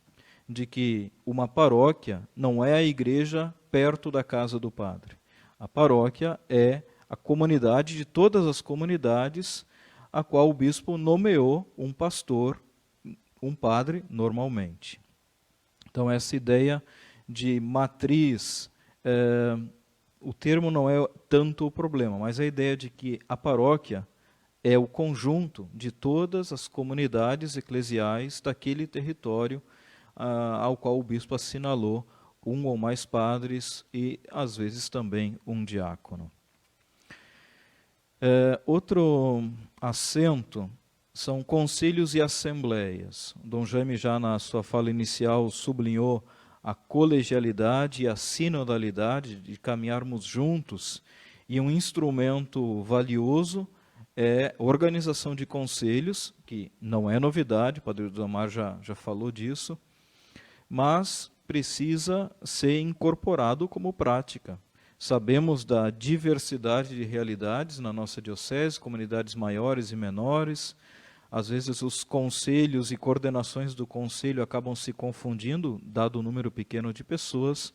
de que uma paróquia não é a igreja perto da casa do padre. A paróquia é a comunidade de todas as comunidades a qual o bispo nomeou um pastor, um padre, normalmente. Então, essa ideia de matriz, o termo não é tanto o problema, mas a ideia de que a paróquia é o conjunto de todas as comunidades eclesiais daquele território ao qual o bispo assinalou um ou mais padres e, às vezes, também um diácono. Outro assento são concílios e assembleias. Dom Jaime, já na sua fala inicial, sublinhou a colegialidade e a sinodalidade de caminharmos juntos, e um instrumento valioso é a organização de conselhos, que não é novidade, o Padre Domar já falou disso, mas precisa ser incorporado como prática. Sabemos da diversidade de realidades na nossa diocese, comunidades maiores e menores. Às vezes os conselhos e coordenações do conselho acabam se confundindo, dado o número pequeno de pessoas,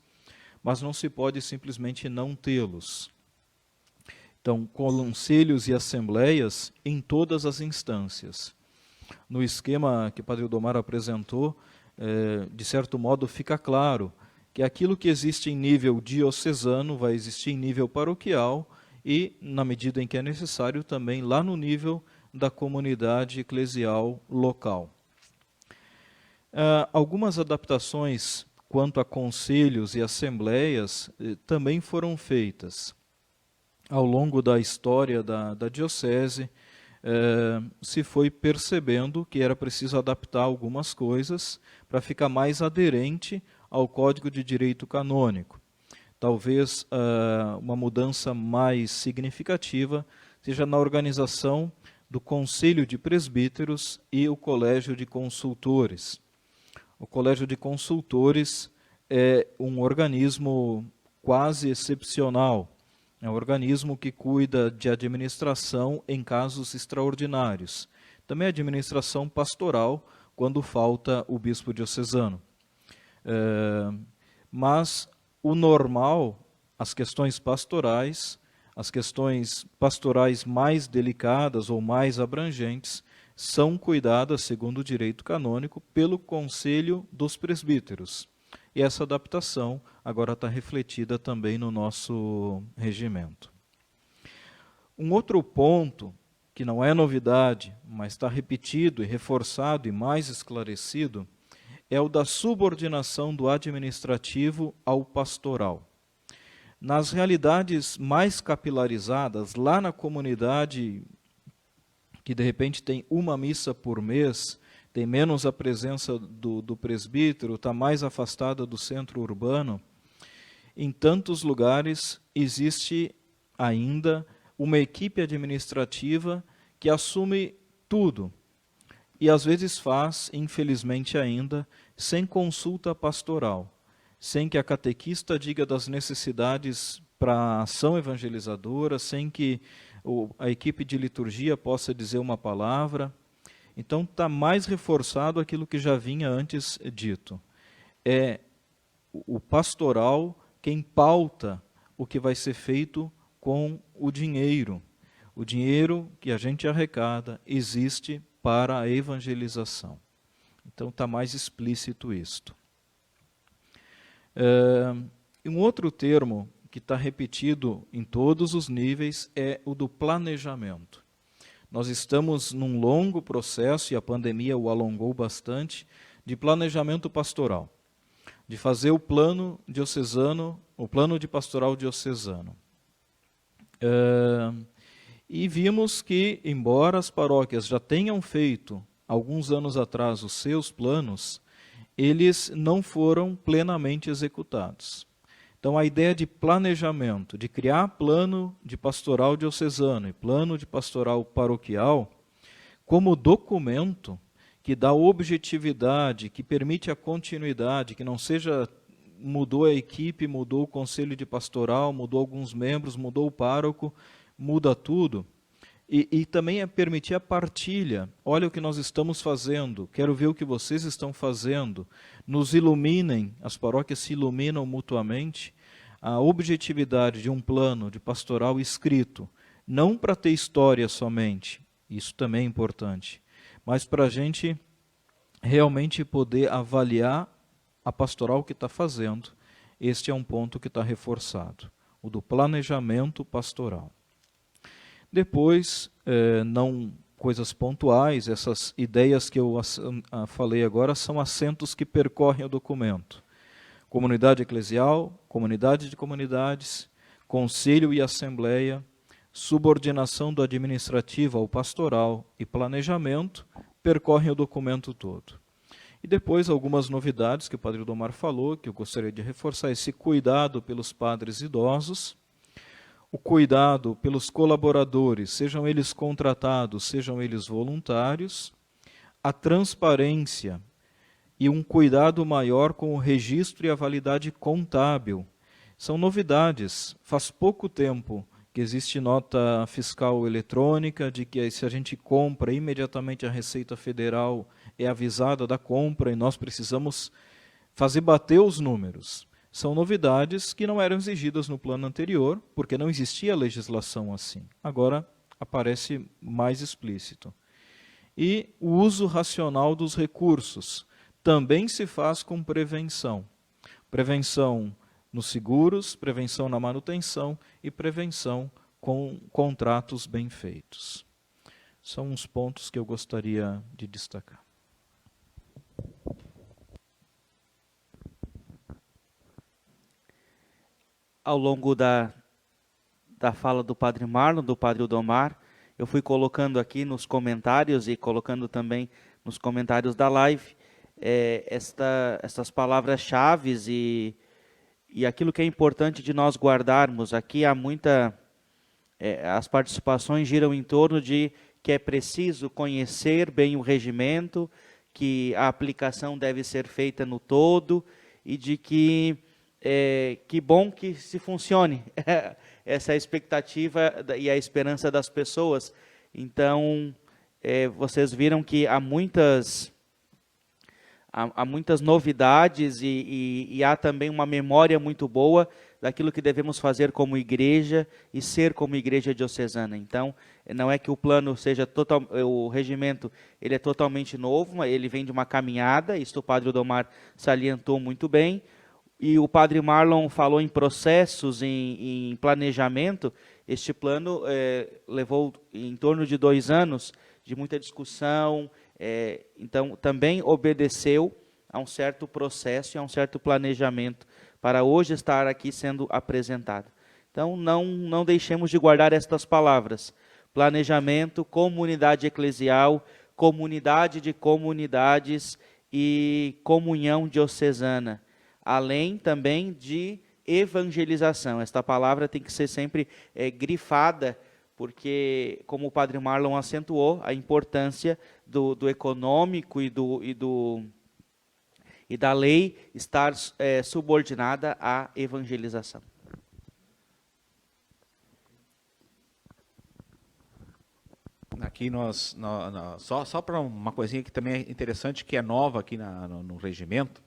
mas não se pode simplesmente não tê-los. Então, conselhos e assembleias em todas as instâncias. No esquema que o Padre Domar apresentou, de certo modo fica claro que aquilo que existe em nível diocesano vai existir em nível paroquial e, na medida em que é necessário, também lá no nível da comunidade eclesial local. Algumas adaptações quanto a conselhos e assembleias também foram feitas. Ao longo da história da diocese, se foi percebendo que era preciso adaptar algumas coisas para ficar mais aderente ao Código de Direito Canônico. Talvez uma mudança mais significativa seja na organização do Conselho de Presbíteros e o Colégio de Consultores. O Colégio de Consultores é um organismo quase excepcional. É um organismo que cuida de administração em casos extraordinários. Também administração pastoral, quando falta o bispo diocesano. Mas o normal, as questões pastorais mais delicadas ou mais abrangentes, são cuidadas, segundo o direito canônico, pelo Conselho dos Presbíteros. E essa adaptação agora está refletida também no nosso regimento. Um outro ponto, que não é novidade, mas está repetido e reforçado e mais esclarecido, é o da subordinação do administrativo ao pastoral. Nas realidades mais capilarizadas, lá na comunidade que de repente tem uma missa por mês, tem menos a presença do presbítero, está mais afastada do centro urbano, em tantos lugares existe ainda uma equipe administrativa que assume tudo. E às vezes faz, infelizmente ainda, sem consulta pastoral, sem que a catequista diga das necessidades para a ação evangelizadora, sem que a equipe de liturgia possa dizer uma palavra. Então está mais reforçado aquilo que já vinha antes dito. É o pastoral quem pauta o que vai ser feito com o dinheiro. O dinheiro que a gente arrecada existe para a evangelização. Então está mais explícito isto. Um outro termo que está repetido em todos os níveis é o do planejamento. Nós estamos num longo processo, e a pandemia o alongou bastante, de planejamento pastoral, de fazer o plano diocesano, o plano de pastoral diocesano. E vimos que, embora as paróquias já tenham feito, alguns anos atrás, os seus planos, eles não foram plenamente executados. Então, a ideia de planejamento, de criar plano de pastoral diocesano e plano de pastoral paroquial, como documento que dá objetividade, que permite a continuidade, que não seja mudou a equipe, mudou o conselho de pastoral, mudou alguns membros, mudou o pároco, muda tudo. E também é permitir a partilha. Olha o que nós estamos fazendo, quero ver o que vocês estão fazendo. Nos iluminem, as paróquias se iluminam mutuamente. A objetividade de um plano de pastoral escrito, não para ter história somente, isso também é importante, mas para a gente realmente poder avaliar a pastoral que está fazendo. Este é um ponto que está reforçado, o do planejamento pastoral. Depois, não coisas pontuais, essas ideias que eu falei agora são acentos que percorrem o documento. Comunidade eclesial, comunidade de comunidades, conselho e assembleia, subordinação do administrativo ao pastoral e planejamento, percorrem o documento todo. E depois algumas novidades que o padre Domar falou, que eu gostaria de reforçar: esse cuidado pelos padres idosos, o cuidado pelos colaboradores, sejam eles contratados, sejam eles voluntários, a transparência e um cuidado maior com o registro e a validade contábil. São novidades. Faz pouco tempo que existe nota fiscal eletrônica, de que se a gente compra, imediatamente a Receita Federal é avisada da compra e nós precisamos fazer bater os números. São novidades que não eram exigidas no plano anterior, porque não existia legislação assim. Agora aparece mais explícito. E o uso racional dos recursos também se faz com prevenção. Prevenção nos seguros, prevenção na manutenção e prevenção com contratos bem feitos. São uns pontos que eu gostaria de destacar. Ao longo da fala do Padre Marlon, do Padre Domar, eu fui colocando aqui nos comentários e colocando também nos comentários da live essas palavras-chave e aquilo que é importante de nós guardarmos. Aqui há as participações giram em torno de que é preciso conhecer bem o regimento, que a aplicação deve ser feita no todo e de que bom que se funcione. Essa é a expectativa e a esperança das pessoas. Então, vocês viram que há muitas novidades e há também uma memória muito boa daquilo que devemos fazer como igreja e ser como igreja diocesana. Então, não é que o plano seja o regimento ele é totalmente novo, mas ele vem de uma caminhada, isso o Padre Domar salientou muito bem. E o Padre Marlon falou em processos, em planejamento. Este plano levou em torno de 2 anos de muita discussão, então também obedeceu a um certo processo e a um certo planejamento para hoje estar aqui sendo apresentado. Então não deixemos de guardar estas palavras: planejamento, comunidade eclesial, comunidade de comunidades e comunhão diocesana. Além também de evangelização. Esta palavra tem que ser sempre grifada, porque, como o Padre Marlon acentuou, a importância do econômico e da lei estar subordinada à evangelização. Aqui só para uma coisinha que também é interessante, que é nova aqui no regimento,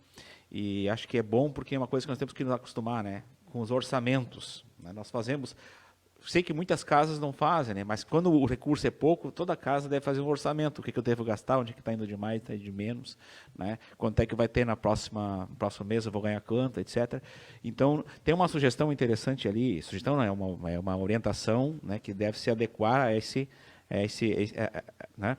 e acho que é bom porque é uma coisa que nós temos que nos acostumar, né, com os orçamentos. Né? Nós sei que muitas casas não fazem, né? Mas quando o recurso é pouco, toda casa deve fazer um orçamento. O que eu devo gastar, onde é que está indo de mais, está indo de menos, né? Quanto é que vai ter no próximo mês, eu vou ganhar quanto, etc. Então, tem uma sugestão interessante ali, sugestão não, é uma orientação, né, que deve se adequar a esse né?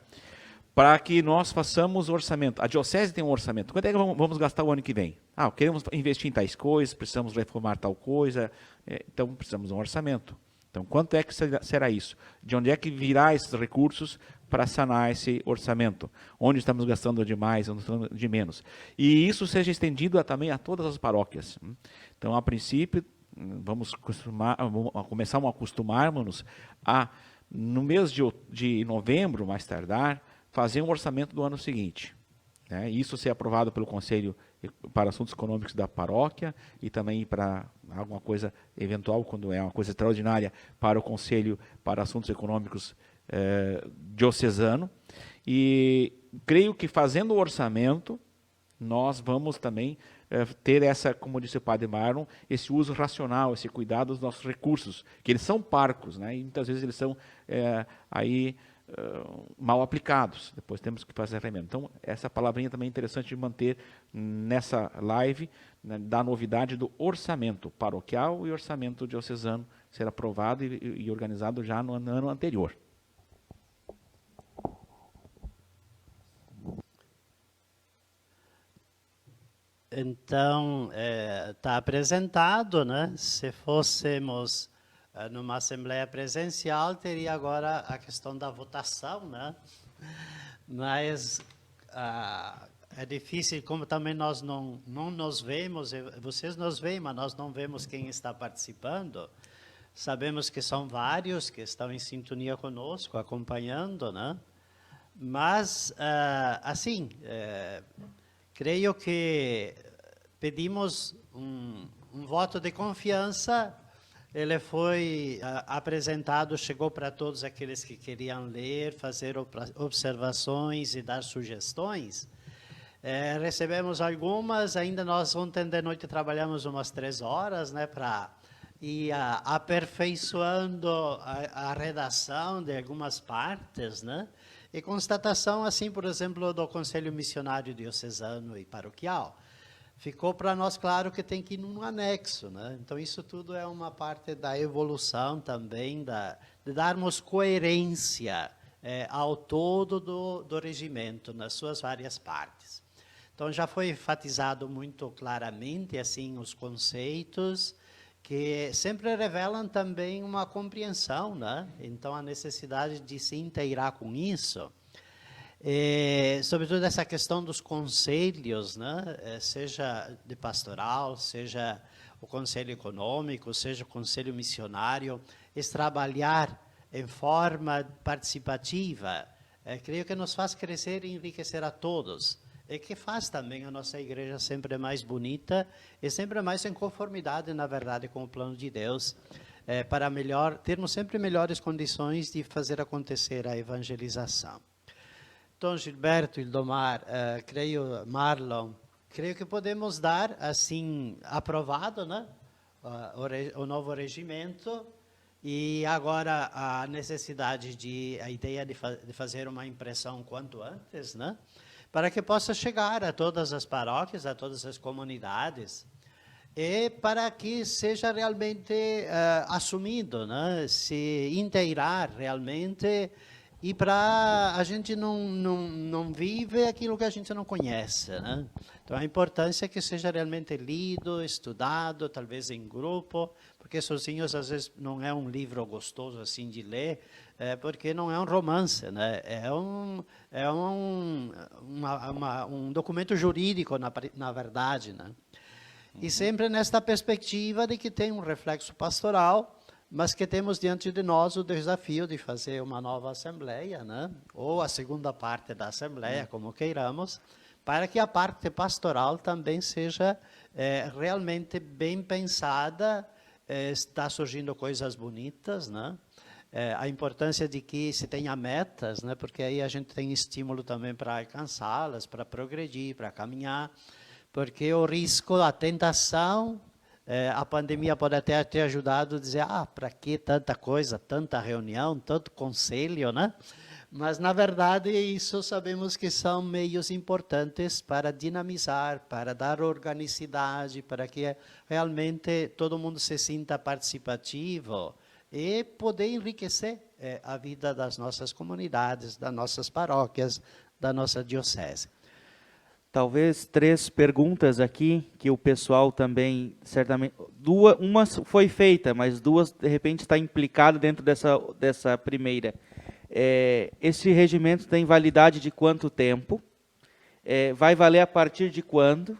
Para que nós façamos o orçamento. A diocese tem um orçamento. Quanto é que vamos gastar o ano que vem? Queremos investir em tais coisas, precisamos reformar tal coisa, então precisamos de um orçamento. Então, quanto é que será isso? De onde é que virá esses recursos para sanar esse orçamento? Onde estamos gastando de mais, onde estamos de menos? E isso seja estendido também a todas as paróquias. Então, a princípio, vamos começar a acostumar-nos a, no mês de novembro, mais tardar, fazer um orçamento do ano seguinte, né? Isso ser aprovado pelo Conselho para Assuntos Econômicos da paróquia e também para alguma coisa eventual, quando é uma coisa extraordinária, para o Conselho para Assuntos Econômicos diocesano. E creio que fazendo o orçamento, nós vamos também ter essa, como disse o Padre Marlon, esse uso racional, esse cuidado dos nossos recursos, que eles são parcos, né? E muitas vezes eles são mal aplicados. Depois temos que fazer remendo. Então, essa palavrinha também é interessante de manter nessa live, né, da novidade do orçamento paroquial e orçamento diocesano ser aprovado e organizado já no ano anterior. Então, está apresentado, né? Se fôssemos numa assembleia presencial, teria agora a questão da votação, né? Mas é difícil, como também nós não nos vemos, vocês nos veem, mas nós não vemos quem está participando. Sabemos que são vários que estão em sintonia conosco, acompanhando, né? Mas, assim, creio que pedimos um voto de confiança. Ele foi apresentado, chegou para todos aqueles que queriam ler, fazer observações e dar sugestões. Recebemos algumas, ainda nós ontem de noite trabalhamos umas 3 horas, né, para ir aperfeiçoando a redação de algumas partes, né? E constatação, assim, por exemplo, do Conselho Missionário Diocesano e Paroquial. Ficou para nós claro que tem que ir num anexo, né? Então, isso tudo é uma parte da evolução também, de darmos coerência ao todo do regimento, nas suas várias partes. Então, já foi enfatizado muito claramente, assim, os conceitos, que sempre revelam também uma compreensão, né? Então, a necessidade de se inteirar com isso. Sobretudo essa questão dos conselhos, né? Seja de pastoral, seja o conselho econômico, seja o conselho missionário, trabalhar em forma participativa, creio que nos faz crescer e enriquecer a todos. E que faz também a nossa igreja sempre mais bonita e sempre mais em conformidade, na verdade, com o plano de Deus, para termos sempre melhores condições de fazer acontecer a evangelização. Então, Gilberto, Ildomar, Marlon, creio que podemos dar, assim, aprovado, né, o novo regimento, e agora a necessidade a ideia de fazer uma impressão quanto antes, né, para que possa chegar a todas as paróquias, a todas as comunidades, e para que seja realmente assumido, né, se inteirar realmente, e para a gente não vive aquilo que a gente não conhece, né? Então, a importância é que seja realmente lido, estudado, talvez em grupo, porque sozinhos, às vezes, não é um livro gostoso assim de ler, porque não é um romance, né? É um documento jurídico, na verdade, né? E sempre nesta perspectiva de que tem um reflexo pastoral, mas que temos diante de nós o desafio de fazer uma nova assembleia, né? Ou a segunda parte da assembleia, como queiramos, para que a parte pastoral também seja realmente bem pensada. Está surgindo coisas bonitas, né? A importância de que se tenha metas, né? Porque aí a gente tem estímulo também para alcançá-las, para progredir, para caminhar, porque o risco, a tentação A pandemia pode até ter ajudado a dizer, para que tanta coisa, tanta reunião, tanto conselho, né? Mas, na verdade, isso sabemos que são meios importantes para dinamizar, para dar organicidade, para que realmente todo mundo se sinta participativo e poder enriquecer a vida das nossas comunidades, das nossas paróquias, da nossa diocese. Talvez 3 perguntas aqui que o pessoal também, certamente, uma foi feita, mas 2 de repente está implicado dentro dessa primeira. Esse regimento tem validade de quanto tempo? Vai valer a partir de quando?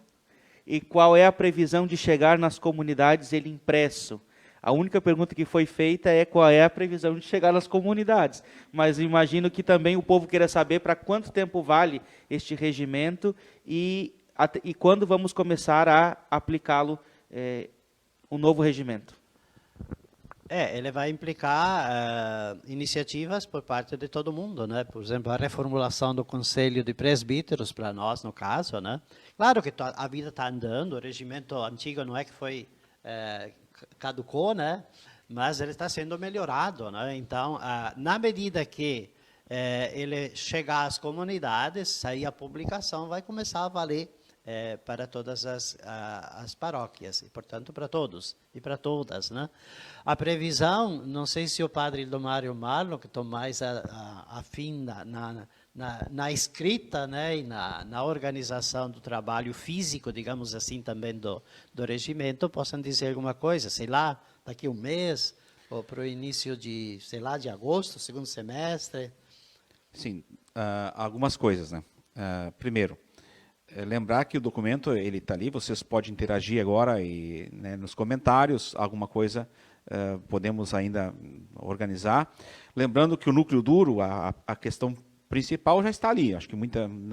E qual é a previsão de chegar nas comunidades ele impresso? A única pergunta que foi feita é qual é a previsão de chegar nas comunidades. Mas imagino que também o povo queira saber para quanto tempo vale este regimento e quando vamos começar a aplicá-lo, o novo regimento. Ele vai implicar iniciativas por parte de todo mundo, né? Por exemplo, a reformulação do Conselho de Presbíteros, para nós, no caso, né? Claro que a vida está andando, o regimento antigo não é que foi... caducou, né? Mas ele está sendo melhorado, né? Então, na medida que ele chegar às comunidades, sair a publicação, vai começar a valer para todas as paróquias, e, portanto, para todos e para todas, né? A previsão, não sei se o padre Ildomário Marlo, que estou mais afim na escrita, né, e na organização do trabalho físico, digamos assim, também do regimento, possam dizer alguma coisa, sei lá, daqui um mês, ou para o início de, sei lá, de agosto, segundo semestre. Sim, algumas coisas, né? Primeiro, lembrar que o documento ele está ali, vocês podem interagir agora e, né, nos comentários, alguma coisa podemos ainda organizar. Lembrando que o núcleo duro, a questão principal já está ali, acho que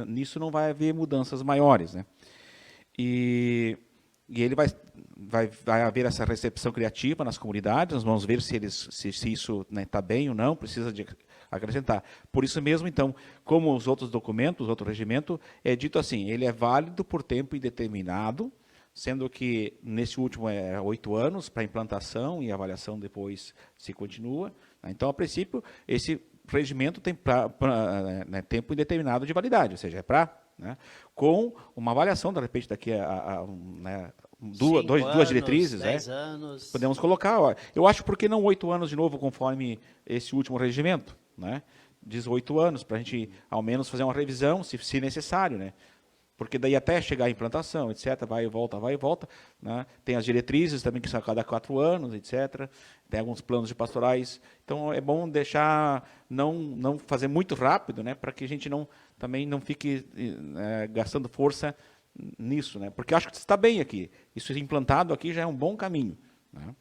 nisso não vai haver mudanças maiores, né? E ele vai haver essa recepção criativa nas comunidades, nós vamos ver se isso está bem ou não, precisa de acrescentar. Por isso mesmo, então, como os outros documentos, outro regimento, é dito assim, ele é válido por tempo indeterminado, sendo que nesse último 8 anos para implantação e avaliação depois se continua. Então, a princípio, esse regimento tem tempo indeterminado de validade, ou seja, é para, né, com uma avaliação, de repente, daqui a duas diretrizes, 10 anos. Podemos colocar, eu acho, por que não 8 anos de novo, conforme esse último regimento, né? 18 anos, para a gente, ao menos, fazer uma revisão, se necessário, né? Porque daí até chegar a implantação, etc., vai e volta, né? Tem as diretrizes também, que são a cada 4 anos, etc., tem alguns planos de pastorais, então é bom deixar, não fazer muito rápido, né? Para que a gente também não fique gastando força nisso, né? Porque acho que está bem aqui, isso implantado aqui já é um bom caminho, né?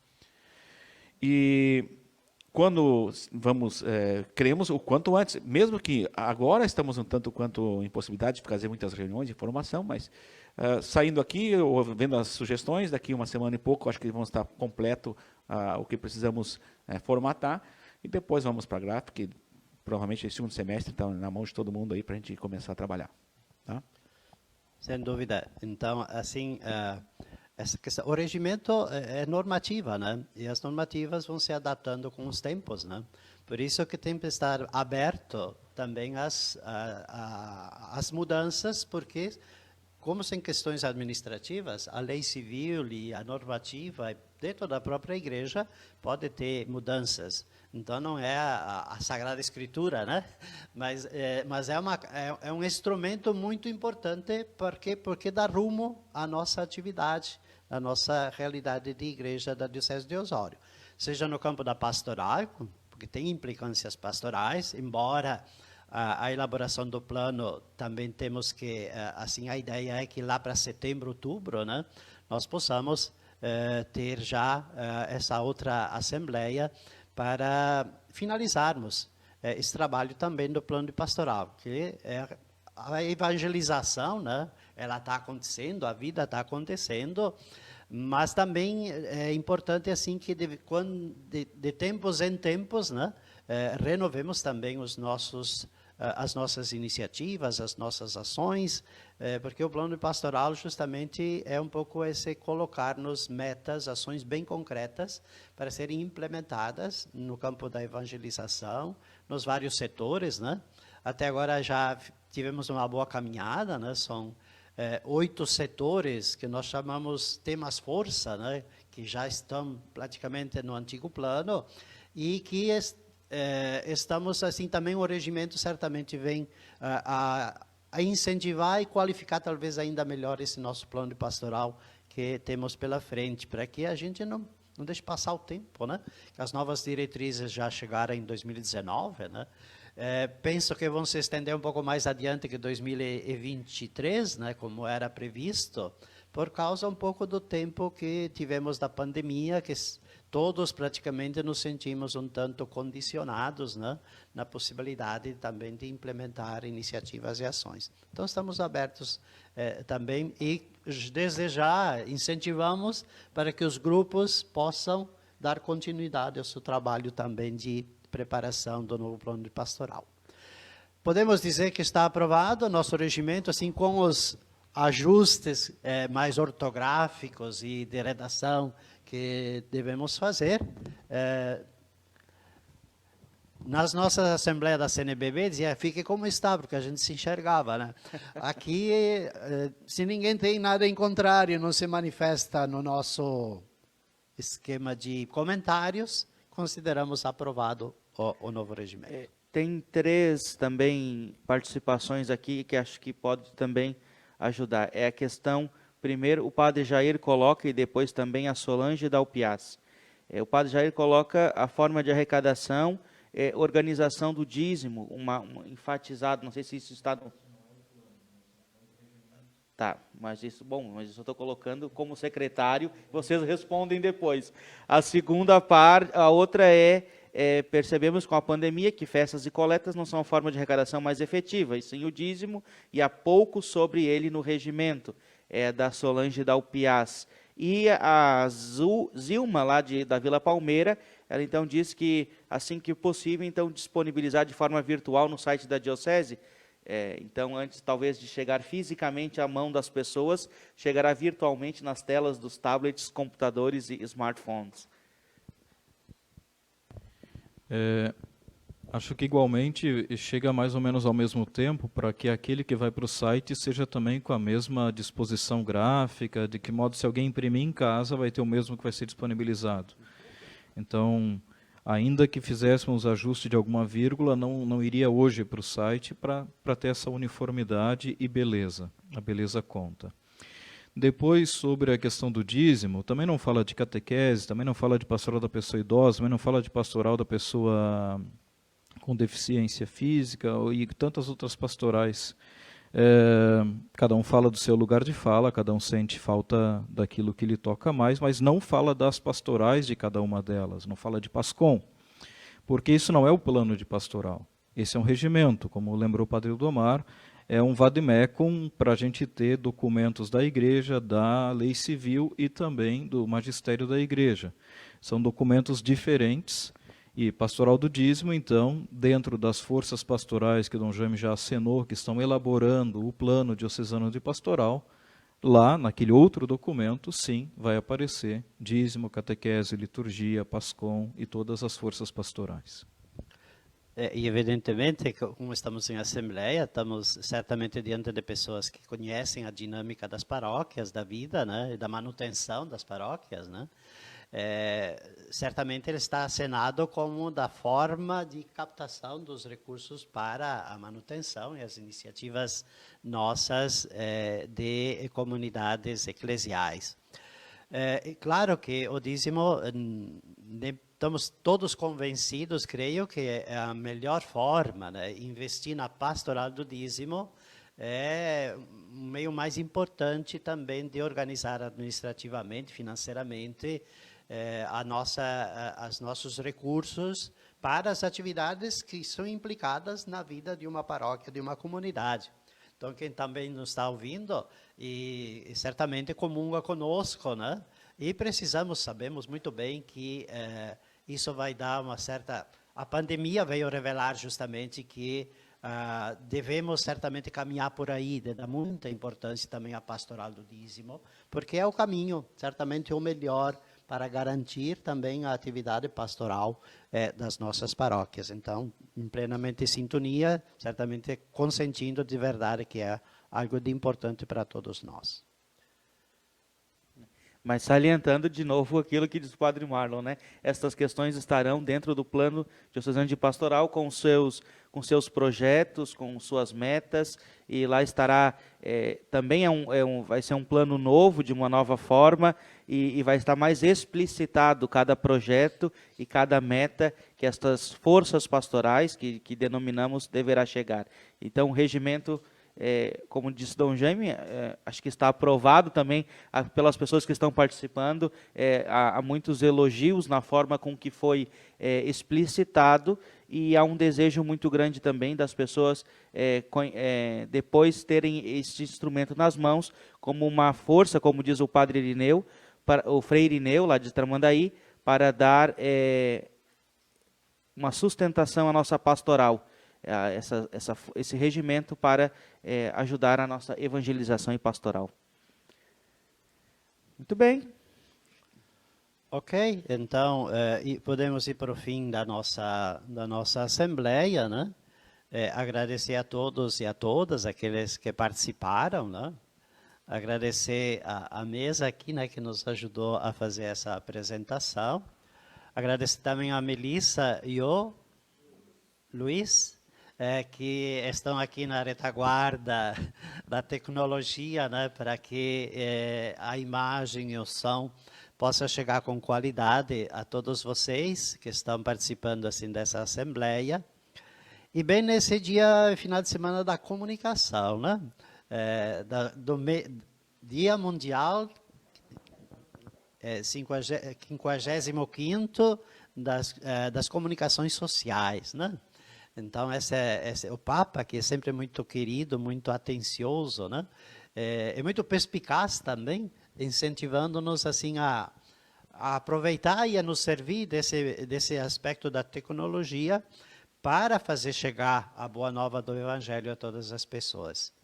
E quando queremos o quanto antes, mesmo que agora estamos um tanto quanto em possibilidade de fazer muitas reuniões de formação, mas saindo aqui, ou vendo as sugestões, daqui uma semana e pouco, acho que vão estar completo o que precisamos formatar, e depois vamos para a gráfica, que provavelmente esse segundo semestre está na mão de todo mundo aí para a gente começar a trabalhar. Tá? Sem dúvida. Então, assim, essa questão, o regimento é normativa, né? E as normativas vão se adaptando com os tempos, né? Por isso que tem que estar aberto também às mudanças, porque, como são questões administrativas, a lei civil e a normativa dentro da própria igreja pode ter mudanças. Então, não é a Sagrada Escritura, né? Mas é um instrumento muito importante porque dá rumo à nossa atividade, à nossa realidade de igreja da Diocese de Osório. Seja no campo da pastoral, porque tem implicâncias pastorais, embora a elaboração do plano também temos que, assim, a ideia é que lá para setembro, outubro, né, nós possamos ter já essa outra assembleia para finalizarmos esse trabalho também do plano de pastoral, que é a evangelização, né? Ela está acontecendo, a vida está acontecendo, mas também é importante assim que de tempos em tempos, né, renovemos também os nossos as nossas iniciativas, as nossas ações, porque o plano pastoral justamente é um pouco esse colocar-nos metas, ações bem concretas para serem implementadas no campo da evangelização, nos vários setores, né? Até agora já tivemos uma boa caminhada, né? São 8 setores que nós chamamos temas força, né? Que já estão praticamente no antigo plano e que estamos assim também o regimento certamente vem a incentivar e qualificar talvez ainda melhor esse nosso plano pastoral que temos pela frente, para que a gente não deixe passar o tempo, né? As novas diretrizes já chegaram em 2019, né? Penso que vão se estender um pouco mais adiante que 2023, né, como era previsto, por causa um pouco do tempo que tivemos da pandemia, que todos praticamente nos sentimos um tanto condicionados, né, na possibilidade também de implementar iniciativas e ações. Então, estamos abertos também e, desde já, incentivamos para que os grupos possam dar continuidade ao seu trabalho também de preparação do novo plano de pastoral. Podemos dizer que está aprovado o nosso regimento, assim com os ajustes mais ortográficos e de redação que devemos fazer. Nas nossas assembleias da CNBB dizia, fique como está, porque a gente se enxergava, né? Aqui, se ninguém tem nada em contrário, não se manifesta no nosso esquema de comentários, consideramos aprovado o novo regimento. Tem 3 também participações aqui que acho que pode também ajudar. É a questão, primeiro, o padre Jair coloca e depois também a Solange Dalpiaz. O padre Jair coloca a forma de arrecadação, organização do dízimo, enfatizado, não sei se isso está no... Tá, mas isso eu estou colocando como secretário, vocês respondem depois. A segunda parte, a outra percebemos com a pandemia que festas e coletas não são a forma de arrecadação mais efetiva, e sim o dízimo, e há pouco sobre ele no regimento, da Solange Dalpiaz. E a Zilma, lá da Vila Palmeira, ela então diz que, assim que possível, então disponibilizar de forma virtual no site da Diocese. Então, antes talvez de chegar fisicamente à mão das pessoas, chegará virtualmente nas telas dos tablets, computadores e smartphones. Acho que igualmente chega mais ou menos ao mesmo tempo para que aquele que vai para o site seja também com a mesma disposição gráfica, de que modo se alguém imprimir em casa vai ter o mesmo que vai ser disponibilizado. Então, ainda que fizéssemos ajuste de alguma vírgula, não iria hoje para o site para ter essa uniformidade e beleza. A beleza conta. Depois, sobre a questão do dízimo, também não fala de catequese, também não fala de pastoral da pessoa idosa, também não fala de pastoral da pessoa com deficiência física e tantas outras pastorais. Cada um fala do seu lugar de fala, cada um sente falta daquilo que lhe toca mais, mas não fala das pastorais de cada uma delas, não fala de PASCOM, porque isso não é o plano de pastoral. Esse é um regimento, como lembrou o padre Ildomar, é um vademecum para a gente ter documentos da igreja, da lei civil e também do magistério da igreja. São documentos diferentes. E pastoral do dízimo, então, dentro das forças pastorais que Dom Jaime já acenou, que estão elaborando o plano diocesano de pastoral, lá, naquele outro documento, sim, vai aparecer dízimo, catequese, liturgia, PASCOM e todas as forças pastorais. E evidentemente, como estamos em assembleia, estamos certamente diante de pessoas que conhecem a dinâmica das paróquias, da vida, né, e da manutenção das paróquias, né? Certamente ele está acenado como da forma de captação dos recursos para a manutenção e as iniciativas nossas de comunidades eclesiais. Claro que o dízimo, estamos todos convencidos, creio, que é a melhor forma, né, investir na pastoral do dízimo, é um meio mais importante também de organizar administrativamente, financeiramente, os nossos recursos para as atividades que são implicadas na vida de uma paróquia, de uma comunidade. Então, quem também nos está ouvindo, e certamente comunga conosco, né? E sabemos muito bem que isso vai dar uma certa... A pandemia veio revelar justamente que devemos certamente caminhar por aí, de dar muita importância também à pastoral do dízimo, porque é o caminho, certamente o melhor para garantir também a atividade pastoral das nossas paróquias. Então, em plenamente sintonia, certamente consentindo de verdade que é algo de importante para todos nós. Mas salientando de novo aquilo que diz o Padre Marlon, né? Estas questões estarão dentro do plano diocesano de pastoral com seus projetos, com suas metas, e lá estará, também vai ser um plano novo, de uma nova forma, e vai estar mais explicitado cada projeto e cada meta que estas forças pastorais, que denominamos, deverá chegar. Então, o regimento, como disse Dom Jaime, acho que está aprovado também pelas pessoas que estão participando. Há muitos elogios na forma com que foi explicitado, e há um desejo muito grande também das pessoas depois terem este instrumento nas mãos como uma força, como diz o Padre Irineu, o Frei Irineu, lá de Tramandaí, para dar uma sustentação à nossa pastoral, esse regimento para ajudar a nossa evangelização e pastoral. Muito bem. Ok, então podemos ir para o fim da nossa assembleia, né? Agradecer a todos e a todas aqueles que participaram, né? Agradecer a mesa aqui, né, que nos ajudou a fazer essa apresentação. Agradecer também a Melissa e o Luiz, que estão aqui na retaguarda da tecnologia, né, para que a imagem e o som possa chegar com qualidade a todos vocês que estão participando assim dessa assembleia. E bem nesse dia, final de semana da comunicação, né, Dia Mundial 55º das comunicações sociais, né? Então, esse o Papa, que é sempre muito querido, muito atencioso, né? É muito perspicaz também, incentivando-nos assim a aproveitar e a nos servir desse aspecto da tecnologia para fazer chegar a boa nova do Evangelho a todas as pessoas.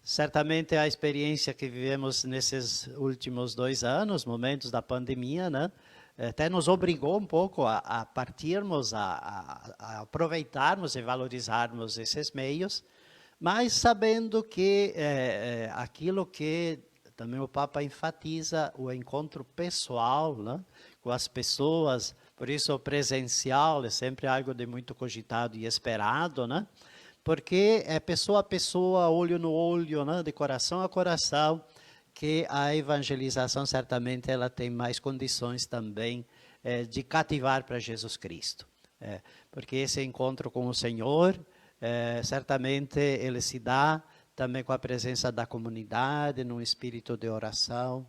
Certamente a experiência que vivemos nesses últimos 2 anos, momentos da pandemia, né, até nos obrigou um pouco a partirmos, a aproveitarmos e valorizarmos esses meios, mas sabendo que aquilo que também o Papa enfatiza, o encontro pessoal, né, com as pessoas, por isso o presencial é sempre algo de muito cogitado e esperado, né? Porque é pessoa a pessoa, olho no olho, né, de coração a coração, que a evangelização certamente ela tem mais condições também de cativar para Jesus Cristo. Porque esse encontro com o Senhor, certamente ele se dá também com a presença da comunidade, num espírito de oração,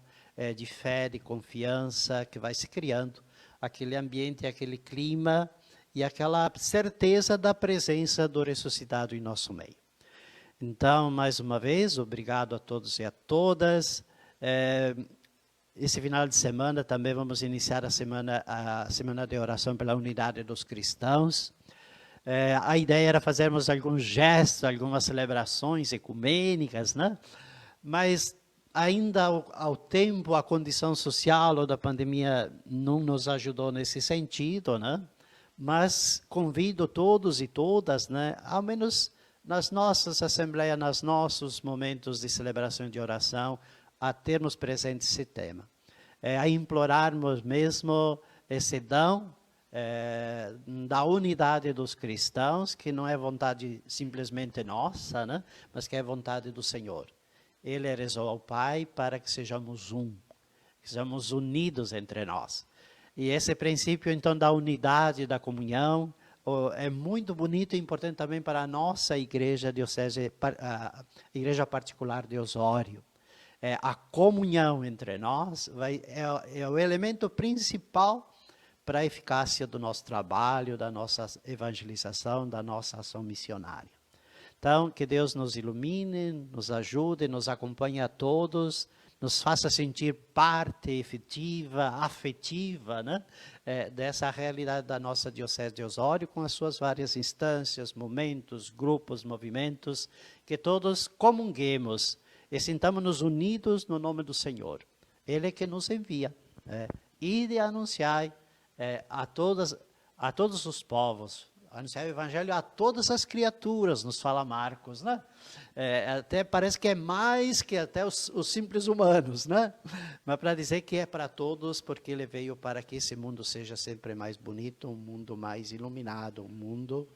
de fé, de confiança, que vai se criando aquele ambiente, aquele clima, e aquela certeza da presença do ressuscitado em nosso meio. Então, mais uma vez, obrigado a todos e a todas. Esse final de semana também vamos iniciar a semana de oração pela unidade dos cristãos. A ideia era fazermos alguns gestos, algumas celebrações ecumênicas, né? Mas ainda ao tempo, a condição social ou da pandemia não nos ajudou nesse sentido, né? Mas convido todos e todas, né, ao menos nas nossas assembleias, nos nossos momentos de celebração e de oração, a termos presente esse tema. A implorarmos mesmo esse dom da unidade dos cristãos, que não é vontade simplesmente nossa, né, mas que é vontade do Senhor. Ele rezou ao Pai para que sejamos que sejamos unidos entre nós. E esse princípio, então, da unidade, da comunhão, é muito bonito e importante também para a nossa igreja diocese, a igreja particular de Osório. A comunhão entre nós é o elemento principal para a eficácia do nosso trabalho, da nossa evangelização, da nossa ação missionária. Então, que Deus nos ilumine, nos ajude, nos acompanhe a todos nos faça sentir parte efetiva, afetiva, né? Dessa realidade da nossa Diocese de Osório, com as suas várias instâncias, momentos, grupos, movimentos, que todos comunguemos e sintamos-nos unidos no nome do Senhor. Ele é que nos envia. Ide e anunciai a todos os povos, anunciar o Evangelho a todas as criaturas, nos fala Marcos, né? Até parece que é mais que até os simples humanos, né? Mas para dizer que é para todos, porque Ele veio para que esse mundo seja sempre mais bonito, um mundo mais iluminado, um mundo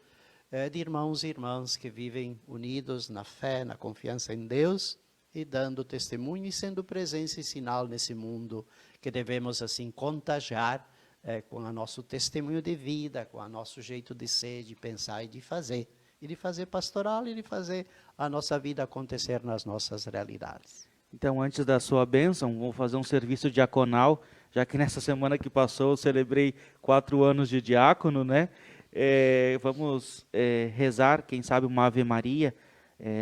de irmãos e irmãs que vivem unidos na fé, na confiança em Deus e dando testemunho e sendo presença e sinal nesse mundo que devemos assim contagiar com o nosso testemunho de vida, com o nosso jeito de ser, de pensar e de fazer pastoral e de fazer a nossa vida acontecer nas nossas realidades. Então, antes da sua bênção, vou fazer um serviço diaconal, já que nessa semana que passou eu celebrei 4 anos de diácono, né? Vamos rezar, quem sabe, uma Ave Maria,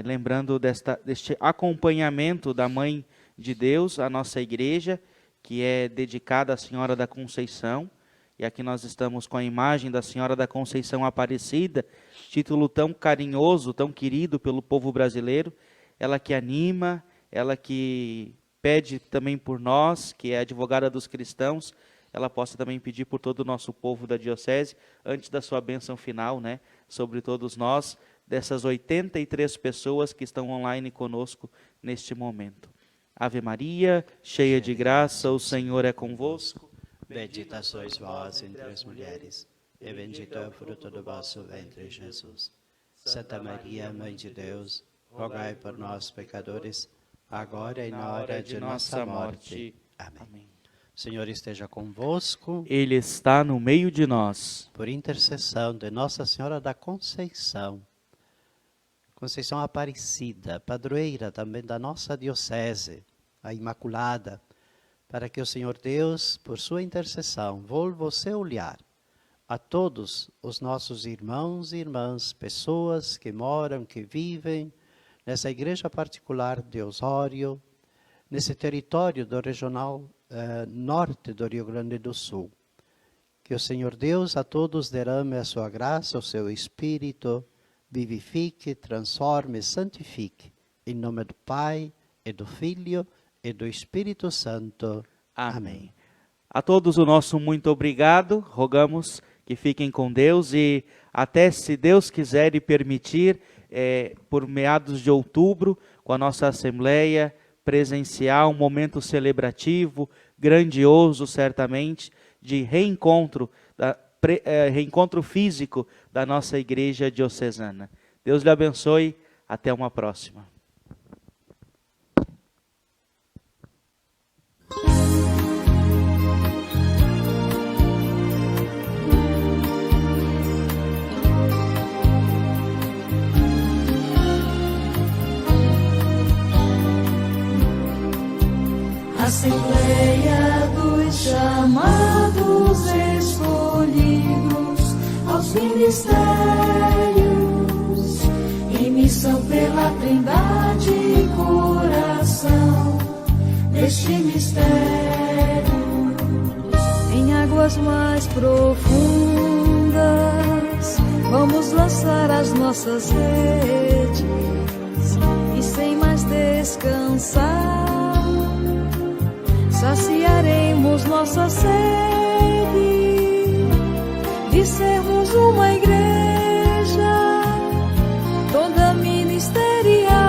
lembrando deste acompanhamento da Mãe de Deus, a nossa igreja, que é dedicada à Senhora da Conceição, e aqui nós estamos com a imagem da Senhora da Conceição Aparecida, título tão carinhoso, tão querido pelo povo brasileiro, ela que anima, ela que pede também por nós, que é advogada dos cristãos, ela possa também pedir por todo o nosso povo da Diocese, antes da sua bênção final, né, sobre todos nós, dessas 83 pessoas que estão online conosco neste momento. Ave Maria, cheia de graça, o Senhor é convosco. Bendita sois vós entre as mulheres, e bendito é o fruto do vosso ventre, Jesus. Santa Maria, Mãe de Deus, rogai por nós, pecadores, agora e na hora de nossa morte. Amém. O Senhor esteja convosco. Ele está no meio de nós. Por intercessão de Nossa Senhora da Conceição, Conceição Aparecida, padroeira também da nossa Diocese, a Imaculada, para que o Senhor Deus, por sua intercessão, volva o seu olhar a todos os nossos irmãos e irmãs, pessoas que moram, que vivem nessa igreja particular de Osório, nesse território do regional norte do Rio Grande do Sul. Que o Senhor Deus a todos derrame a sua graça, o seu Espírito, vivifique, transforme, santifique. Em nome do Pai, e do Filho, e do Espírito Santo. Amém. A todos o nosso muito obrigado. Rogamos que fiquem com Deus e até, se Deus quiser e permitir, por meados de outubro, com a nossa Assembleia presencial, um momento celebrativo, grandioso certamente, de reencontro, reencontro físico da nossa igreja diocesana. Deus lhe abençoe, até uma próxima. Assembleia dos chamados escolhidos aos ministérios, em missão pela Trindade e coração deste mistério. Em águas mais profundas, vamos lançar as nossas redes e sem mais descansar, saciaremos nossa sede de sermos uma igreja toda ministerial,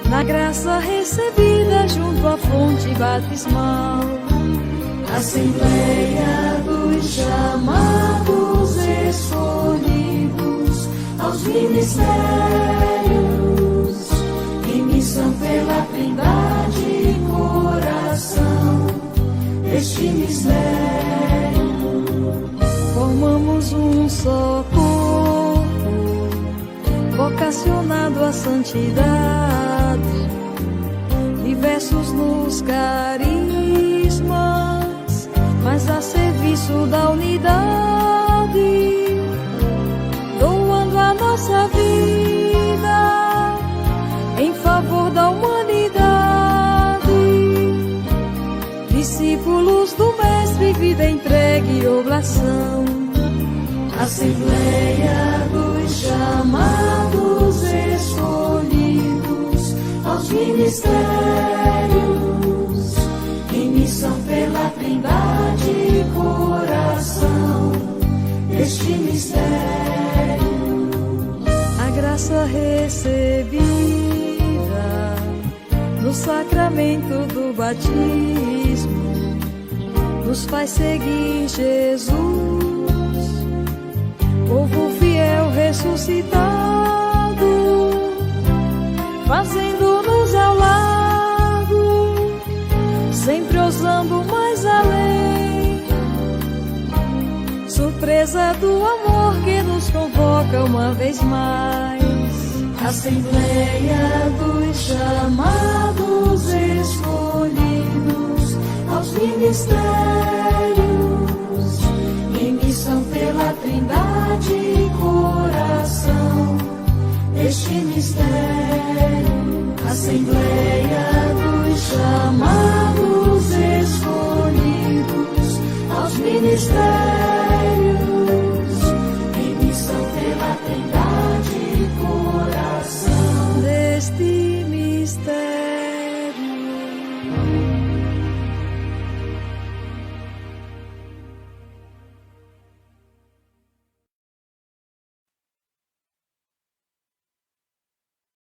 na graça recebida junto à fonte batismal. Assembleia dos chamados escolhidos aos ministérios, em missão pela Trindade e coração deste mistério. Formamos um só corpo, vocacionado à santidade, diversos nos carismas, mas a serviço da unidade, doando a nossa vida em favor da humanidade. vida entregue e oblação. Assembleia dos chamados escolhidos aos ministérios, em missão pela Trindade e coração deste mistério. A graça recebida no sacramento do batismo nos faz seguir Jesus, povo fiel ressuscitado, fazendo-nos ao lado, sempre ousando mais além. Surpresa do amor que nos convoca uma vez mais. Assembleia dos chamados escolhidos aos ministérios, em missão pela Trindade e coração deste mistério. Assembleia dos chamados escolhidos aos ministérios,